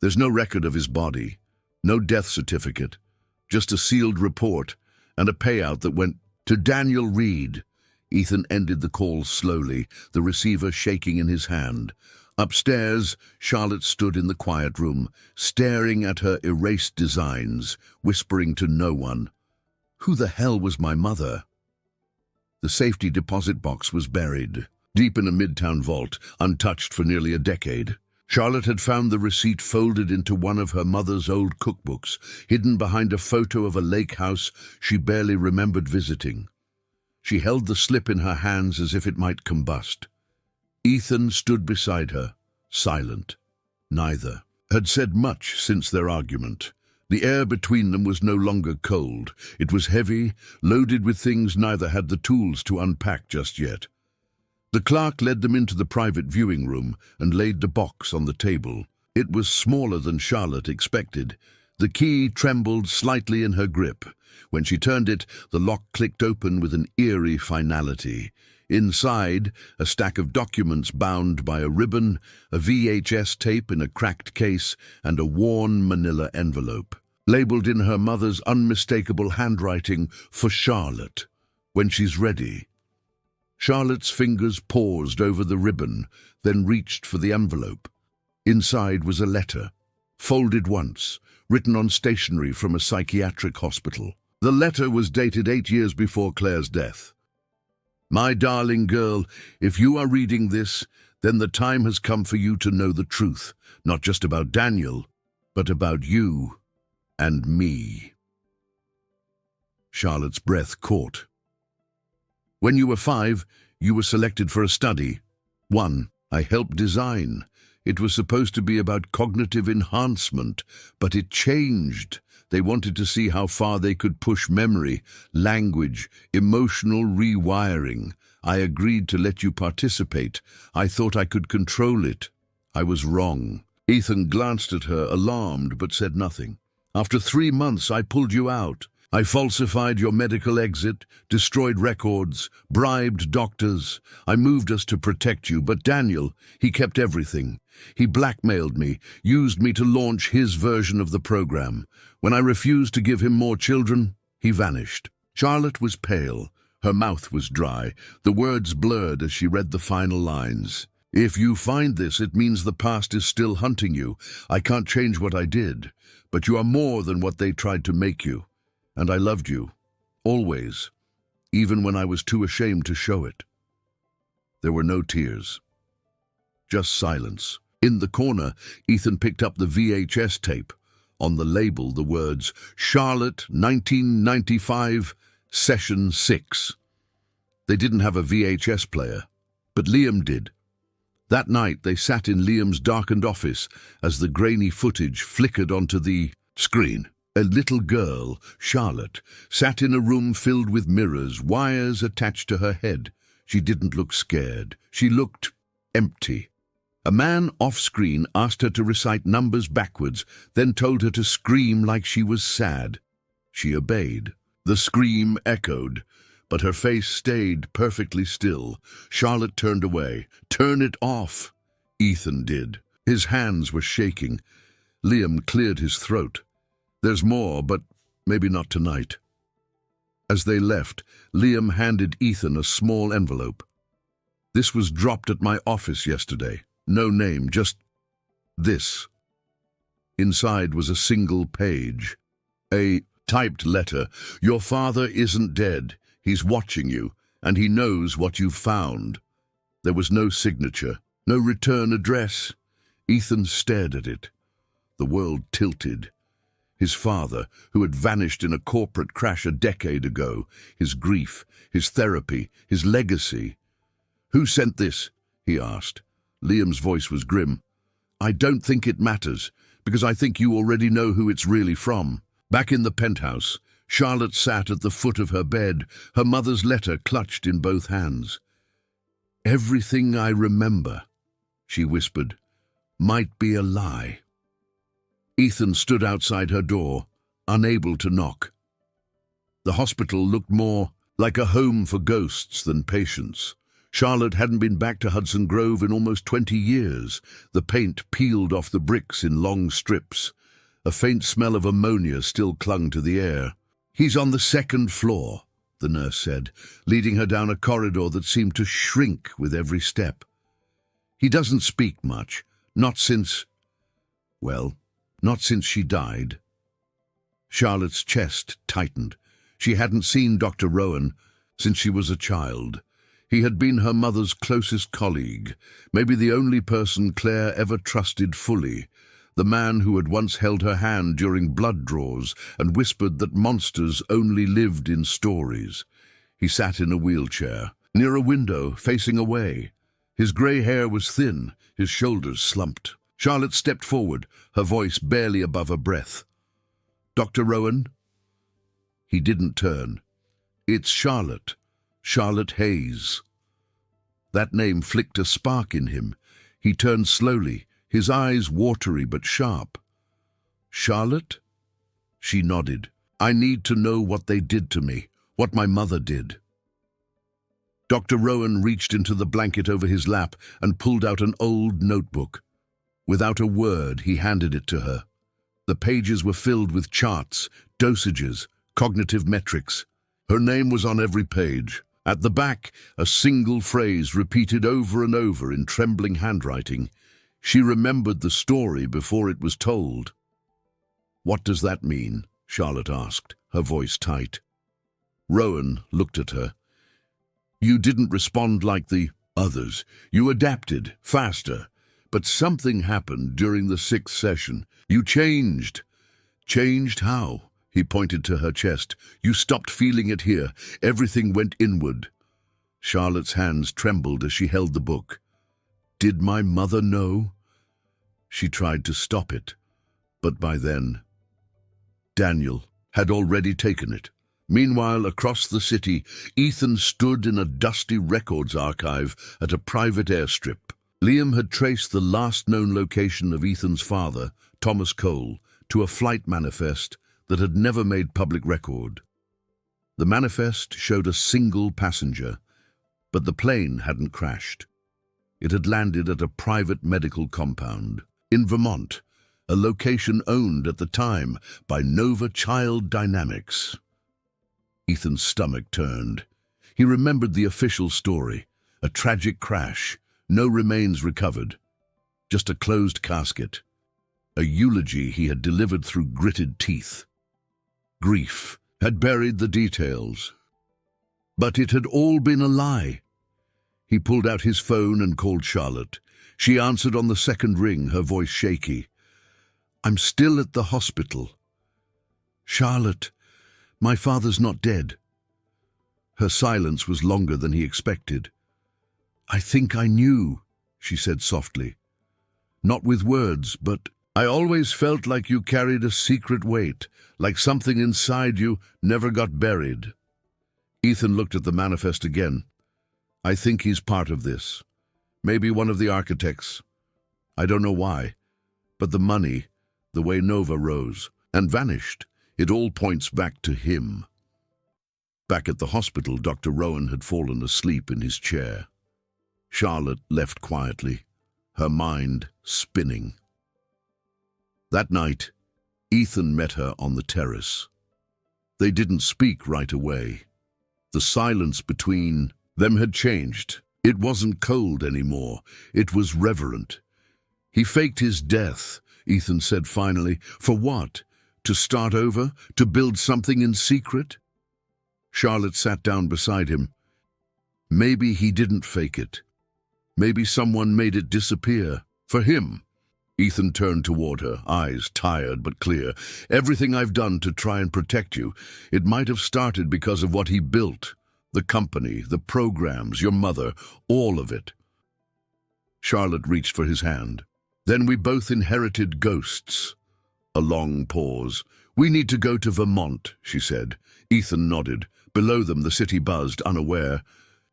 There's no record of his body, no death certificate, just a sealed report and a payout that went to Daniel Reed." Ethan ended the call slowly, the receiver shaking in his hand. Upstairs, Charlotte stood in the quiet room, staring at her erased designs, whispering to no one. Who the hell was my mother? The safety deposit box was buried, deep in a midtown vault, untouched for nearly a decade. Charlotte had found the receipt folded into one of her mother's old cookbooks, hidden behind a photo of a lake house she barely remembered visiting. She held the slip in her hands as if it might combust. Ethan stood beside her, silent. Neither had said much since their argument. The air between them was no longer cold. It was heavy, loaded with things neither had the tools to unpack just yet. The clerk led them into the private viewing room and laid the box on the table. It was smaller than Charlotte expected. The key trembled slightly in her grip. When she turned it, the lock clicked open with an eerie finality. Inside, a stack of documents bound by a ribbon, a VHS tape in a cracked case, and a worn manila envelope, labeled in her mother's unmistakable handwriting, "For Charlotte, when she's ready." Charlotte's fingers paused over the ribbon, then reached for the envelope. Inside was a letter, folded once, written on stationery from a psychiatric hospital. The letter was dated 8 years before Claire's death. "My darling girl, if you are reading this, then the time has come for you to know the truth, not just about Daniel, but about you and me." Charlotte's breath caught. "When you were 5, you were selected for a study. 1. I helped design. It was supposed to be about cognitive enhancement, but it changed. They wanted to see how far they could push memory, language, emotional rewiring. I agreed to let you participate. I thought I could control it. I was wrong." Ethan glanced at her, alarmed, but said nothing. "After 3 months, I pulled you out. I falsified your medical exit, destroyed records, bribed doctors. I moved us to protect you, but Daniel, he kept everything. He blackmailed me, used me to launch his version of the program. When I refused to give him more children, he vanished." Charlotte was pale. Her mouth was dry. The words blurred as she read the final lines. "If you find this, it means the past is still hunting you. I can't change what I did, but you are more than what they tried to make you. And I loved you, always, even when I was too ashamed to show it." There were no tears, just silence. In the corner, Ethan picked up the VHS tape. On the label, the words, "Charlotte, 1995, Session 6. They didn't have a VHS player, but Liam did. That night, they sat in Liam's darkened office as the grainy footage flickered onto the screen. A little girl, Charlotte, sat in a room filled with mirrors, wires attached to her head. She didn't look scared. She looked empty. A man off-screen asked her to recite numbers backwards, then told her to scream like she was sad. She obeyed. The scream echoed, but her face stayed perfectly still. Charlotte turned away. "Turn it off," Ethan did. His hands were shaking. Liam cleared his throat. "There's more, but maybe not tonight." As they left, Liam handed Ethan a small envelope. "This was dropped at my office yesterday. No name, just This. Inside was a single page. A typed letter. Your father isn't dead. He's watching you, and he knows what you've found. There was no signature, no return address. Ethan stared at it. The world tilted. His father, who had vanished in a corporate crash a decade ago, his grief, his therapy, his legacy. "Who sent this?" he asked. Liam's voice was grim. "I don't think it matters, because I think you already know who it's really from." Back in the penthouse, Charlotte sat at the foot of her bed, her mother's letter clutched in both hands. "Everything I remember," she whispered, "might be a lie." Ethan stood outside her door, unable to knock. The hospital looked more like a home for ghosts than patients. Charlotte hadn't been back to Hudson Grove in almost 20 years. The paint peeled off the bricks in long strips. A faint smell of ammonia still clung to the air. "He's on the second floor," the nurse said, leading her down a corridor that seemed to shrink with every step. "He doesn't speak much, not since she died." Charlotte's chest tightened. She hadn't seen Dr. Rowan since she was a child. He had been her mother's closest colleague, maybe the only person Claire ever trusted fully, the man who had once held her hand during blood draws and whispered that monsters only lived in stories. He sat in a wheelchair, near a window, facing away. His grey hair was thin, his shoulders slumped. Charlotte stepped forward, her voice barely above her breath. "Dr. Rowan?" He didn't turn. "It's Charlotte. Charlotte Hayes." That name flicked a spark in him. He turned slowly, his eyes watery but sharp. "Charlotte?" She nodded. "I need to know what they did to me, what my mother did." Dr. Rowan reached into the blanket over his lap and pulled out an old notebook. Without a word, he handed it to her. The pages were filled with charts, dosages, cognitive metrics. Her name was on every page. At the back, a single phrase repeated over and over in trembling handwriting. She remembered the story before it was told. "What does that mean?" Charlotte asked, her voice tight. Rowan looked at her. "You didn't respond like the others. You adapted, faster. But something happened during the 6th session. You changed." "Changed how?" He pointed to her chest. "You stopped feeling it here. Everything went inward." Charlotte's hands trembled as she held the book. "Did my mother know?" She tried to stop it, but by then, Daniel had already taken it. Meanwhile, across the city, Ethan stood in a dusty records archive at a private airstrip. Liam had traced the last known location of Ethan's father, Thomas Cole, to a flight manifest that had never made public record. The manifest showed a single passenger, but the plane hadn't crashed. It had landed at a private medical compound in Vermont, a location owned at the time by Nova Child Dynamics. Ethan's stomach turned. He remembered the official story, a tragic crash, no remains recovered, just a closed casket, a eulogy he had delivered through gritted teeth. Grief had buried the details. But it had all been a lie. He pulled out his phone and called Charlotte. She answered on the second ring, her voice shaky. "I'm still at the hospital." "Charlotte, my father's not dead." Her silence was longer than he expected. "I think I knew," she said softly. "Not with words, but I always felt like you carried a secret weight, like something inside you never got buried." Ethan looked at the manifest again. "I think he's part of this. Maybe one of the architects. I don't know why, but the money, the way Nova rose and vanished, it all points back to him." Back at the hospital, Dr. Rowan had fallen asleep in his chair. Charlotte left quietly, her mind spinning. That night, Ethan met her on the terrace. They didn't speak right away. The silence between them had changed. It wasn't cold anymore. It was reverent. He faked his death, Ethan said finally. For what? To start over? To build something in secret? Charlotte sat down beside him. Maybe he didn't fake it. Maybe someone made it disappear. For him. Ethan turned toward her, eyes tired but clear. Everything I've done to try and protect you, it might have started because of what he built. The company, the programs, your mother, all of it. Charlotte reached for his hand. Then we both inherited ghosts. A long pause. We need to go to Vermont, she said. Ethan nodded. Below them the city buzzed, unaware.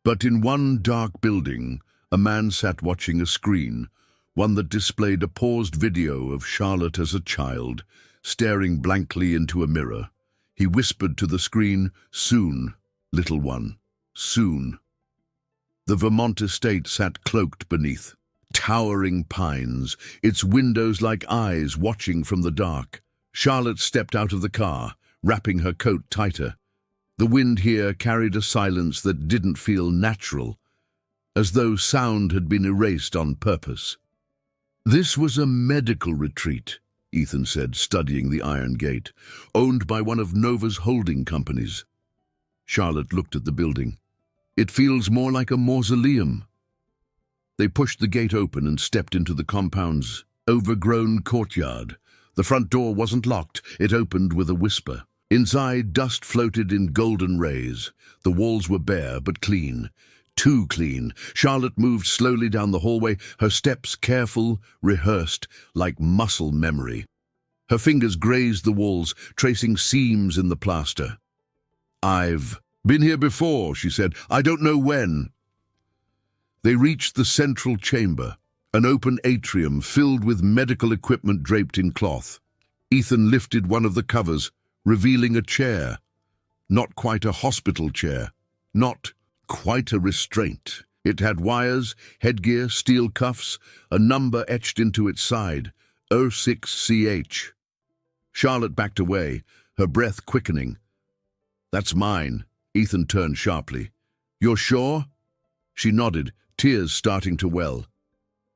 But in one dark building, a man sat watching a screen, one that displayed a paused video of Charlotte as a child, staring blankly into a mirror. He whispered to the screen, "Soon, little one, soon." The Vermont estate sat cloaked beneath towering pines, its windows like eyes watching from the dark. Charlotte stepped out of the car, wrapping her coat tighter. The wind here carried a silence that didn't feel natural, as though sound had been erased on purpose. This was a medical retreat, Ethan said, studying the iron gate, owned by one of Nova's holding companies. Charlotte looked at the building. It feels more like a mausoleum. They pushed the gate open and stepped into the compound's overgrown courtyard. The front door wasn't locked. It opened with a whisper. Inside, dust floated in golden rays. The walls were bare but clean. Too clean. Charlotte moved slowly down the hallway, her steps careful, rehearsed, like muscle memory. Her fingers grazed the walls, tracing seams in the plaster. "I've been here before," she said. "I don't know when." They reached the central chamber, an open atrium filled with medical equipment draped in cloth. Ethan lifted one of the covers, revealing a chair. Not quite a hospital chair. Not quite a restraint. It had wires, headgear, steel cuffs, a number etched into its side, 06CH. Charlotte backed away, her breath quickening. "That's mine." Ethan turned sharply. "You're sure?" She nodded, tears starting to well.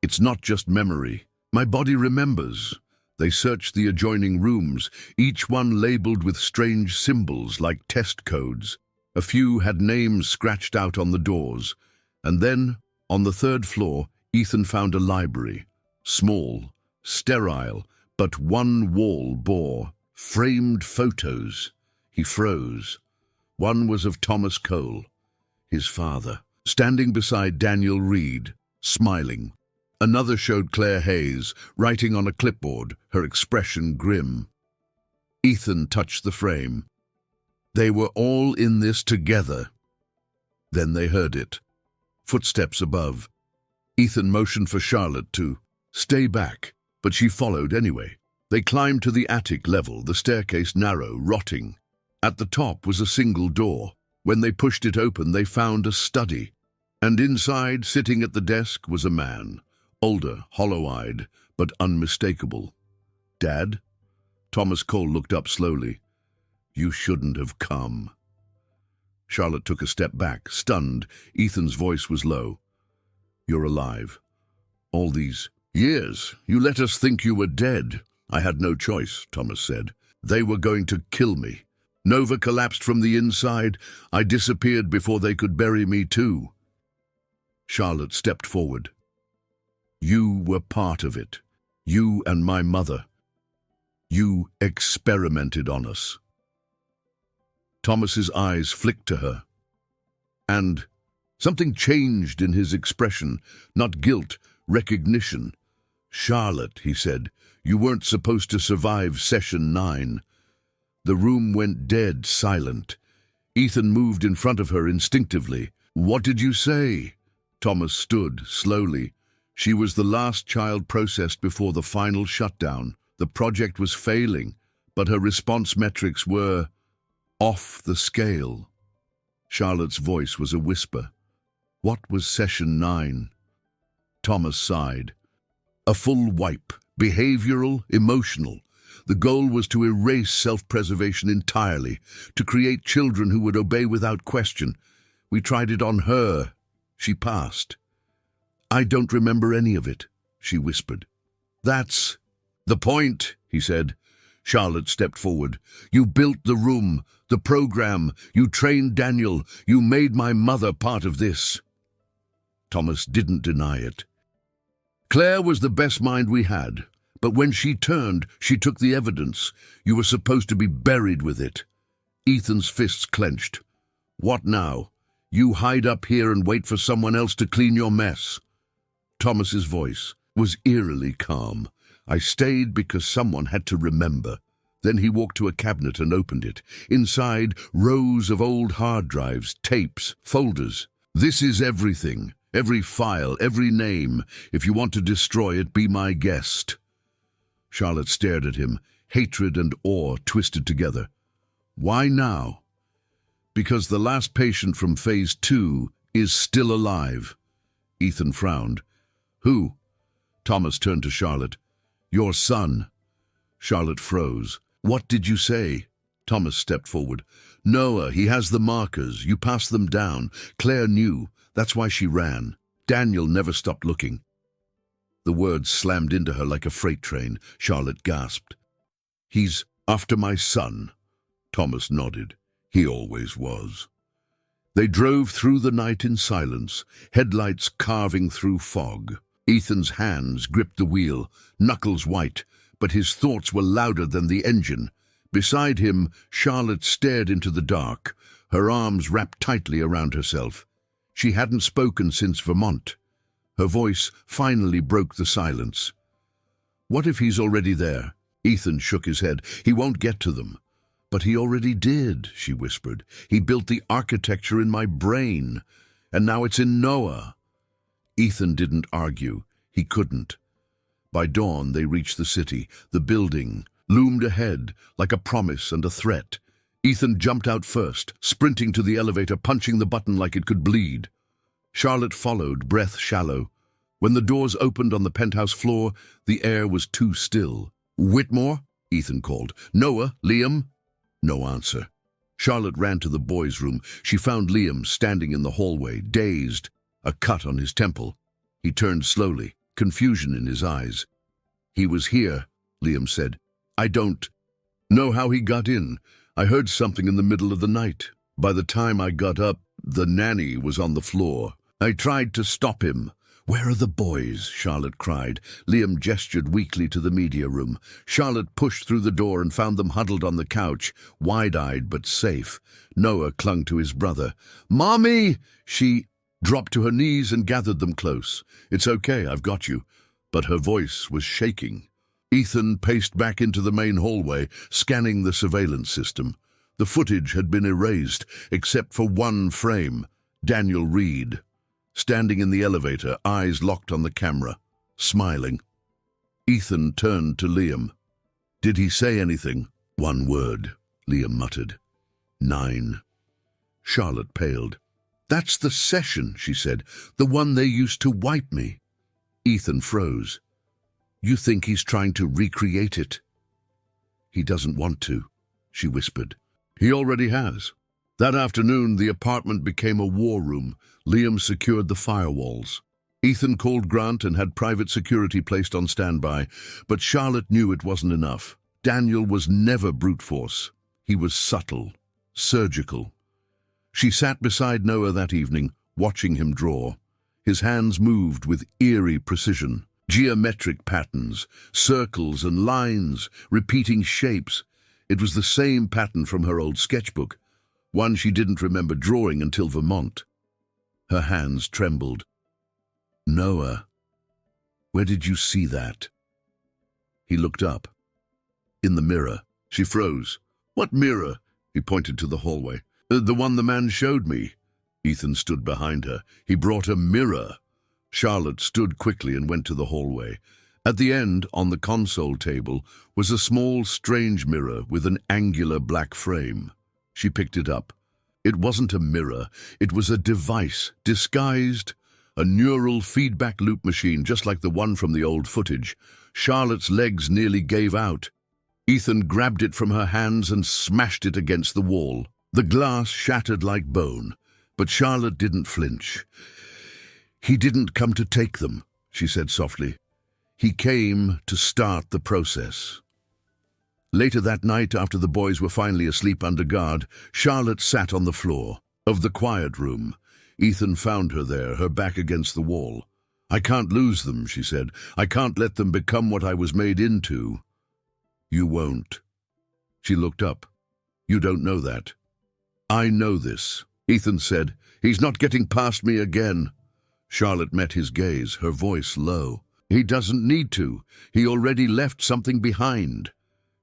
"It's not just memory. My body remembers." They searched the adjoining rooms, each one labeled with strange symbols like test codes. A few had names scratched out on the doors. And then, on the third floor, Ethan found a library. Small, sterile, but one wall bore framed photos. He froze. One was of Thomas Cole, his father, standing beside Daniel Reed, smiling. Another showed Claire Hayes, writing on a clipboard, her expression grim. Ethan touched the frame. They were all in this together. Then they heard it. Footsteps above. Ethan motioned for Charlotte to stay back, but she followed anyway. They climbed to the attic level, the staircase narrow, rotting. At the top was a single door. When they pushed it open, they found a study. And inside, sitting at the desk, was a man. Older, hollow-eyed, but unmistakable. "Dad?" Thomas Cole looked up slowly. "You shouldn't have come." Charlotte took a step back, stunned. Ethan's voice was low. "You're alive. All these years, you let us think you were dead." "I had no choice," Thomas said. "They were going to kill me. Nova collapsed from the inside. I disappeared before they could bury me too." Charlotte stepped forward. "You were part of it. You and my mother. You experimented on us." Thomas's eyes flicked to her. And something changed in his expression, not guilt, recognition. "Charlotte," he said, "you weren't supposed to survive session 9. The room went dead silent. Ethan moved in front of her instinctively. "What did you say?" Thomas stood, slowly. She was the last child processed before the final shutdown. The project was failing, but her response metrics were off the scale. Charlotte's voice was a whisper. "What was session 9? Thomas sighed. "A full wipe, behavioral, emotional. The goal was to erase self-preservation entirely, to create children who would obey without question. We tried it on her. She passed." "I don't remember any of it," she whispered. That's the point, he said. Charlotte stepped forward. You built the room, the program, you trained Daniel, you made my mother part of this. Thomas didn't deny it. Claire was the best mind we had, but when she turned, she took the evidence. You were supposed to be buried with it. Ethan's fists clenched. What now? You hide up here and wait for someone else to clean your mess. Thomas's voice was eerily calm. I stayed because someone had to remember. Then he walked to a cabinet and opened it. Inside, rows of old hard drives, tapes, folders. This is everything. Every file, every name. If you want to destroy it, be my guest. Charlotte stared at him, hatred and awe twisted together. Why now? Because the last patient from Phase 2 is still alive. Ethan frowned. Who? Thomas turned to Charlotte. Your son. Charlotte froze. What did you say? Thomas stepped forward. Noah, he has the markers. You passed them down. Claire knew. That's why she ran. Daniel never stopped looking. The words slammed into her like a freight train. Charlotte gasped. He's after my son. Thomas nodded. He always was. They drove through the night in silence, headlights carving through fog. Ethan's hands gripped the wheel, knuckles white, but his thoughts were louder than the engine. Beside him, Charlotte stared into the dark, her arms wrapped tightly around herself. She hadn't spoken since Vermont. Her voice finally broke the silence. What if he's already there? Ethan shook his head. He won't get to them. But he already did, she whispered. He built the architecture in my brain, and now it's in Noah. Ethan didn't argue. He couldn't. By dawn, they reached the city. The building loomed ahead like a promise and a threat. Ethan jumped out first, sprinting to the elevator, punching the button like it could bleed. Charlotte followed, breath shallow. When the doors opened on the penthouse floor, the air was too still. Whitmore? Ethan called. Noah? Liam? No answer. Charlotte ran to the boys' room. She found Liam standing in the hallway, dazed, a cut on his temple. He turned slowly, confusion in his eyes. He was here, Liam said. I don't know how he got in. I heard something in the middle of the night. By the time I got up, the nanny was on the floor. I tried to stop him. Where are the boys? Charlotte cried. Liam gestured weakly to the media room. Charlotte pushed through the door and found them huddled on the couch, wide-eyed but safe. Noah clung to his brother. Mommy! She dropped to her knees and gathered them close. It's okay, I've got you. But her voice was shaking. Ethan paced back into the main hallway, scanning the surveillance system. The footage had been erased, except for one frame. Daniel Reed, standing in the elevator, eyes locked on the camera, smiling. Ethan turned to Liam. Did he say anything? One word, Liam muttered. 9. Charlotte paled. That's the session, she said, the one they used to wipe me. Ethan froze. You think he's trying to recreate it? He doesn't want to, she whispered. He already has. That afternoon, the apartment became a war room. Liam secured the firewalls. Ethan called Grant and had private security placed on standby, but Charlotte knew it wasn't enough. Daniel was never brute force. He was subtle, surgical. She sat beside Noah that evening, watching him draw. His hands moved with eerie precision. Geometric patterns, circles and lines, repeating shapes. It was the same pattern from her old sketchbook, one she didn't remember drawing until Vermont. Her hands trembled. Noah, where did you see that? He looked up. In the mirror. She froze. What mirror? He pointed to the hallway. The one the man showed me. Ethan stood behind her. He brought a mirror. Charlotte stood quickly and went to the hallway. At the end, on the console table, was a small, strange mirror with an angular black frame. She picked it up. It wasn't a mirror. It was a device, disguised, a neural feedback loop machine, just like the one from the old footage. Charlotte's legs nearly gave out. Ethan grabbed it from her hands and smashed it against the wall. The glass shattered like bone, but Charlotte didn't flinch. He didn't come to take them, she said softly. He came to start the process. Later that night, after the boys were finally asleep under guard, Charlotte sat on the floor of the quiet room. Ethan found her there, her back against the wall. "I can't lose them," she said. "I can't let them become what I was made into." "You won't." She looked up. "You don't know that." "I know this," Ethan said. "He's not getting past me again." Charlotte met his gaze, her voice low. "He doesn't need to. He already left something behind."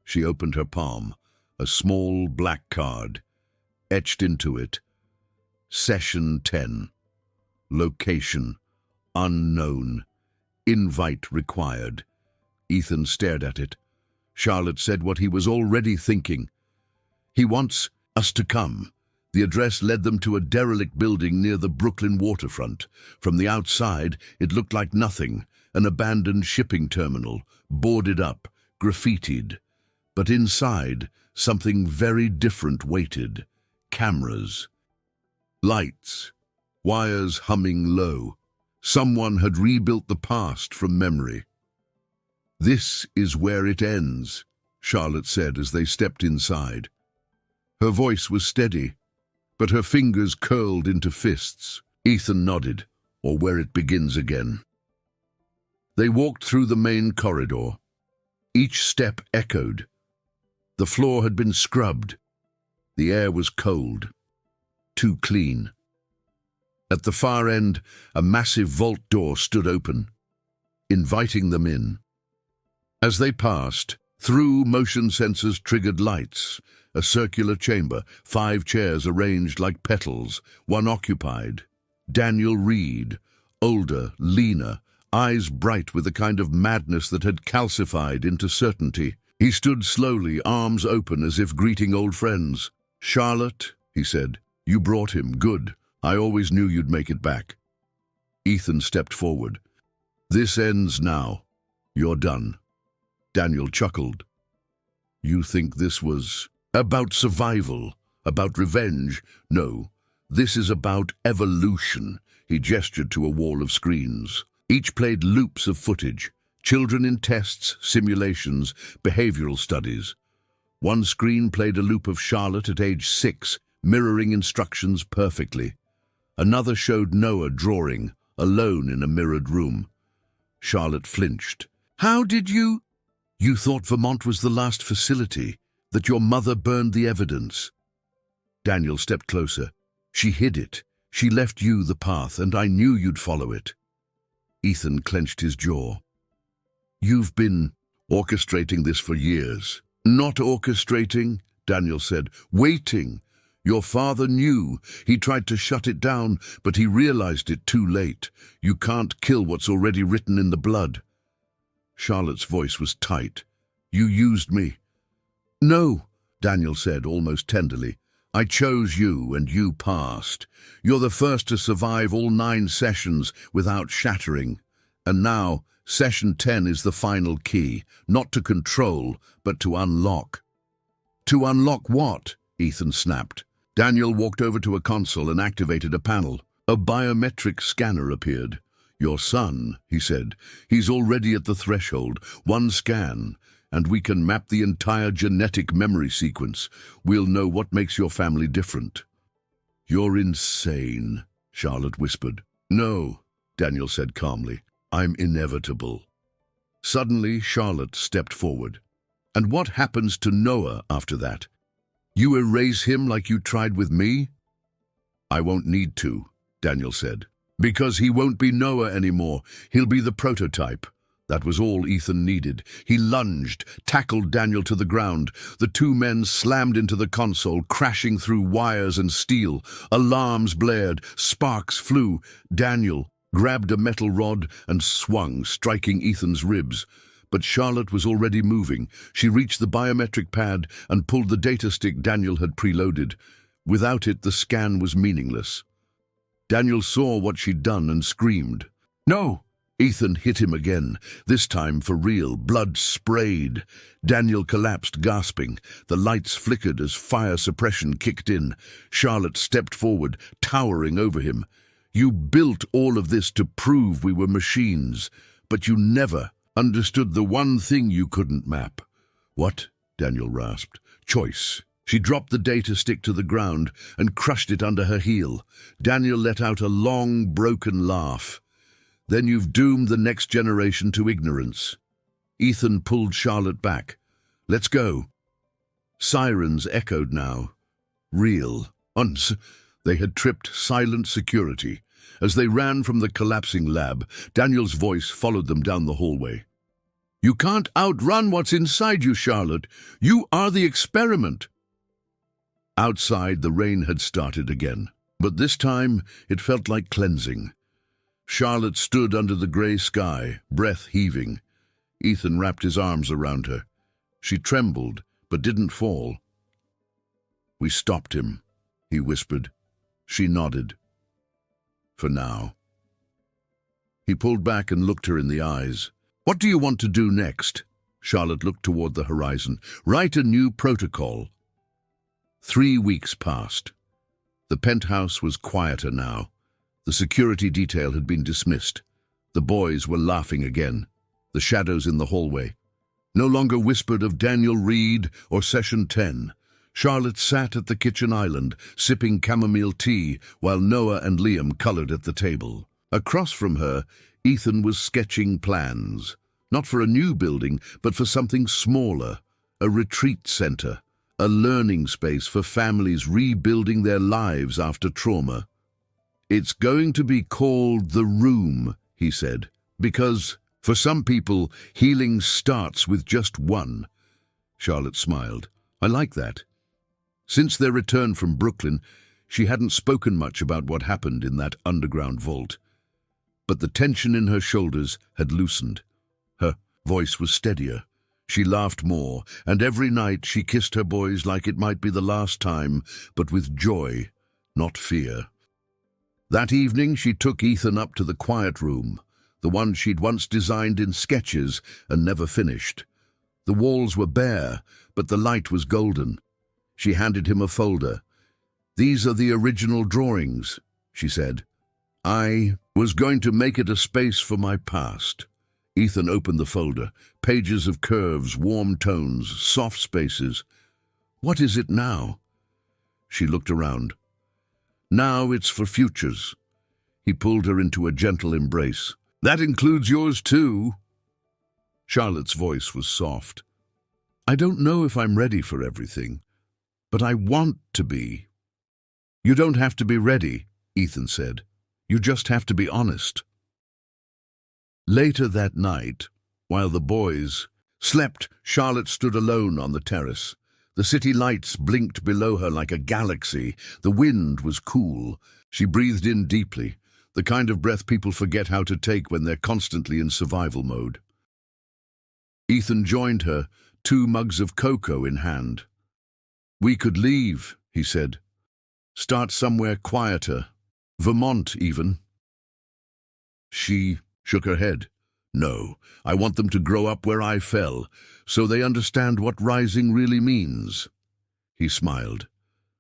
She opened her palm, a small black card. Etched into it, Session 10. Location, unknown. Invite required. Ethan stared at it. Charlotte said what he was already thinking. "He wants us to come." The address led them to a derelict building near the Brooklyn waterfront. From the outside, it looked like nothing, an abandoned shipping terminal, boarded up, graffitied. But inside, something very different waited. Cameras. Lights. Wires humming low. Someone had rebuilt the past from memory. "This is where it ends," Charlotte said as they stepped inside. Her voice was steady, but her fingers curled into fists. Ethan nodded, "Or where it begins again." They walked through the main corridor. Each step echoed. The floor had been scrubbed. The air was cold. Too clean. At the far end, a massive vault door stood open, inviting them in. As they passed, through motion sensors triggered lights, a circular chamber, 5 chairs arranged like petals, one occupied. Daniel Reed, older, leaner, eyes bright with a kind of madness that had calcified into certainty. He stood slowly, arms open as if greeting old friends. "Charlotte," he said, "you brought him. Good. I always knew you'd make it back." Ethan stepped forward. "This ends now. You're done." Daniel chuckled. "You think this was about survival, about revenge? No, this is about evolution." He gestured to a wall of screens. Each played loops of footage. Children in tests, simulations, behavioral studies. One screen played a loop of Charlotte at age 6, mirroring instructions perfectly. Another showed Noah drawing, alone in a mirrored room. Charlotte flinched. "How did you—" "You thought Vermont was the last facility, that your mother burned the evidence." Daniel stepped closer. "She hid it. She left you the path, and I knew you'd follow it." Ethan clenched his jaw. "You've been orchestrating this for years." "Not orchestrating," Daniel said. "Waiting. Your father knew. He tried to shut it down, but he realized it too late. You can't kill what's already written in the blood." Charlotte's voice was tight. "You used me." "No," Daniel said, almost tenderly. "I chose you, and you passed. You're the first to survive all 9 sessions without shattering. And now, Session 10 is the final key, not to control, but to unlock." "To unlock what?" Ethan snapped. Daniel walked over to a console and activated a panel. A biometric scanner appeared. "Your son," he said. "He's already at the threshold. 1 scan, and we can map the entire genetic memory sequence. We'll know what makes your family different." "You're insane," Charlotte whispered. "No," Daniel said calmly. "I'm inevitable." Suddenly, Charlotte stepped forward. "And what happens to Noah after that? You erase him like you tried with me?" "I won't need to," Daniel said. "Because he won't be Noah anymore. He'll be the prototype." That was all Ethan needed. He lunged, tackled Daniel to the ground. The 2 men slammed into the console, crashing through wires and steel. Alarms blared, sparks flew. Daniel grabbed a metal rod and swung, striking Ethan's ribs. But Charlotte was already moving. She reached the biometric pad and pulled the data stick Daniel had preloaded. Without it, the scan was meaningless. Daniel saw what she'd done and screamed. "No!" Ethan hit him again, this time for real. Blood sprayed. Daniel collapsed, gasping. The lights flickered as fire suppression kicked in. Charlotte stepped forward, towering over him. "You built all of this to prove we were machines, but you never Understood the one thing you couldn't map. What? Daniel rasped. Choice. She dropped the data stick to the ground and crushed it under her heel. Daniel let out a long, broken laugh. Then you've doomed the next generation to ignorance. Ethan pulled Charlotte back. Let's go. Sirens echoed now. Real. Once, they had tripped silent security. As they ran from the collapsing lab, Daniel's voice followed them down the hallway. You can't outrun what's inside you, Charlotte. You are the experiment. Outside, the rain had started again, but this time it felt like cleansing. Charlotte stood under the grey sky, breath heaving. Ethan wrapped his arms around her. She trembled, but didn't fall. We stopped him, he whispered. She nodded. For now. He pulled back and looked her in the eyes. What do you want to do next? Charlotte looked toward the horizon. Write a new protocol. 3 weeks passed. The penthouse was quieter now. The security detail had been dismissed. The boys were laughing again. The shadows in the hallway no longer whispered of Daniel Reed or Session 10. Charlotte sat at the kitchen island, sipping chamomile tea, while Noah and Liam colored at the table. Across from her, Ethan was sketching plans, not for a new building, but for something smaller, a retreat center, a learning space for families rebuilding their lives after trauma. It's going to be called The Room, he said, because, for some people, healing starts with just one. Charlotte smiled. I like that. Since their return from Brooklyn, she hadn't spoken much about what happened in that underground vault. But the tension in her shoulders had loosened. Her voice was steadier. She laughed more, and every night she kissed her boys like it might be the last time, but with joy, not fear. That evening she took Ethan up to the quiet room, the one she'd once designed in sketches and never finished. The walls were bare, but the light was golden. She handed him a folder. These are the original drawings, she said. I was going to make it a space for my past. Ethan opened the folder. Pages of curves, warm tones, soft spaces. What is it now? She looked around. Now it's for futures. He pulled her into a gentle embrace. That includes yours too. Charlotte's voice was soft. I don't know if I'm ready for everything, but I want to be. You don't have to be ready, Ethan said. You just have to be honest. Later that night, while the boys slept, Charlotte stood alone on the terrace. The city lights blinked below her like a galaxy. The wind was cool. She breathed in deeply, the kind of breath people forget how to take when they're constantly in survival mode. Ethan joined her, 2 mugs of cocoa in hand. We could leave, he said. Start somewhere quieter. Vermont, even. She shook her head. No, I want them to grow up where I fell, so they understand what rising really means. He smiled.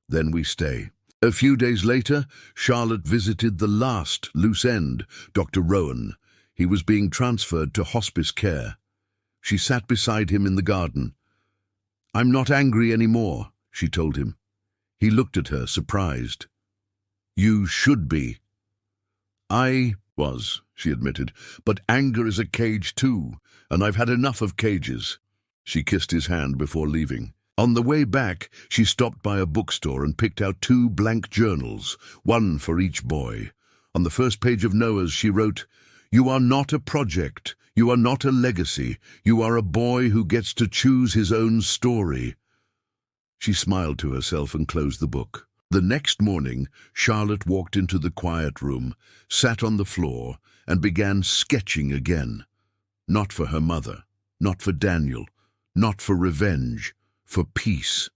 Then we stay. A few days later, Charlotte visited the last loose end, Dr. Rowan. He was being transferred to hospice care. She sat beside him in the garden. I'm not angry anymore, she told him. He looked at her, surprised. You should be. I was, she admitted, but anger is a cage too, and I've had enough of cages. She kissed his hand before leaving. On the way back, she stopped by a bookstore and picked out 2 blank journals, one for each boy. On the first page of Noah's, she wrote, You are not a project, you are not a legacy, you are a boy who gets to choose his own story. She smiled to herself and closed the book. The next morning, Charlotte walked into the quiet room, sat on the floor, and began sketching again. Not for her mother, not for Daniel, not for revenge, for peace.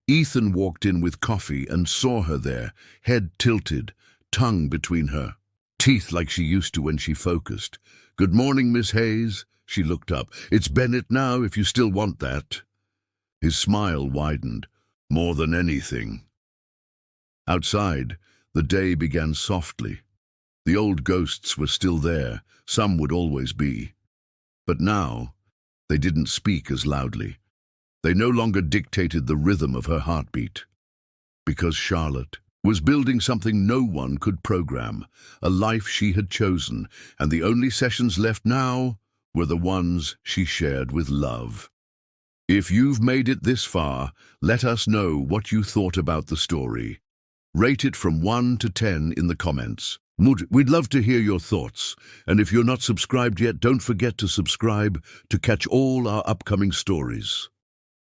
Ethan walked in with coffee and saw her there, head tilted, tongue between her, teeth like she used to when she focused. Good morning, Miss Hayes. She looked up. It's Bennett now, if you still want that. His smile widened. More than anything. Outside, the day began softly. The old ghosts were still there. Some would always be. But now, they didn't speak as loudly. They no longer dictated the rhythm of her heartbeat. Because Charlotte was building something no one could program, a life she had chosen, and the only sessions left now were the ones she shared with love. If you've made it this far, let us know what you thought about the story. Rate it from 1 to 10 in the comments. We'd love to hear your thoughts, and if you're not subscribed yet, don't forget to subscribe to catch all our upcoming stories.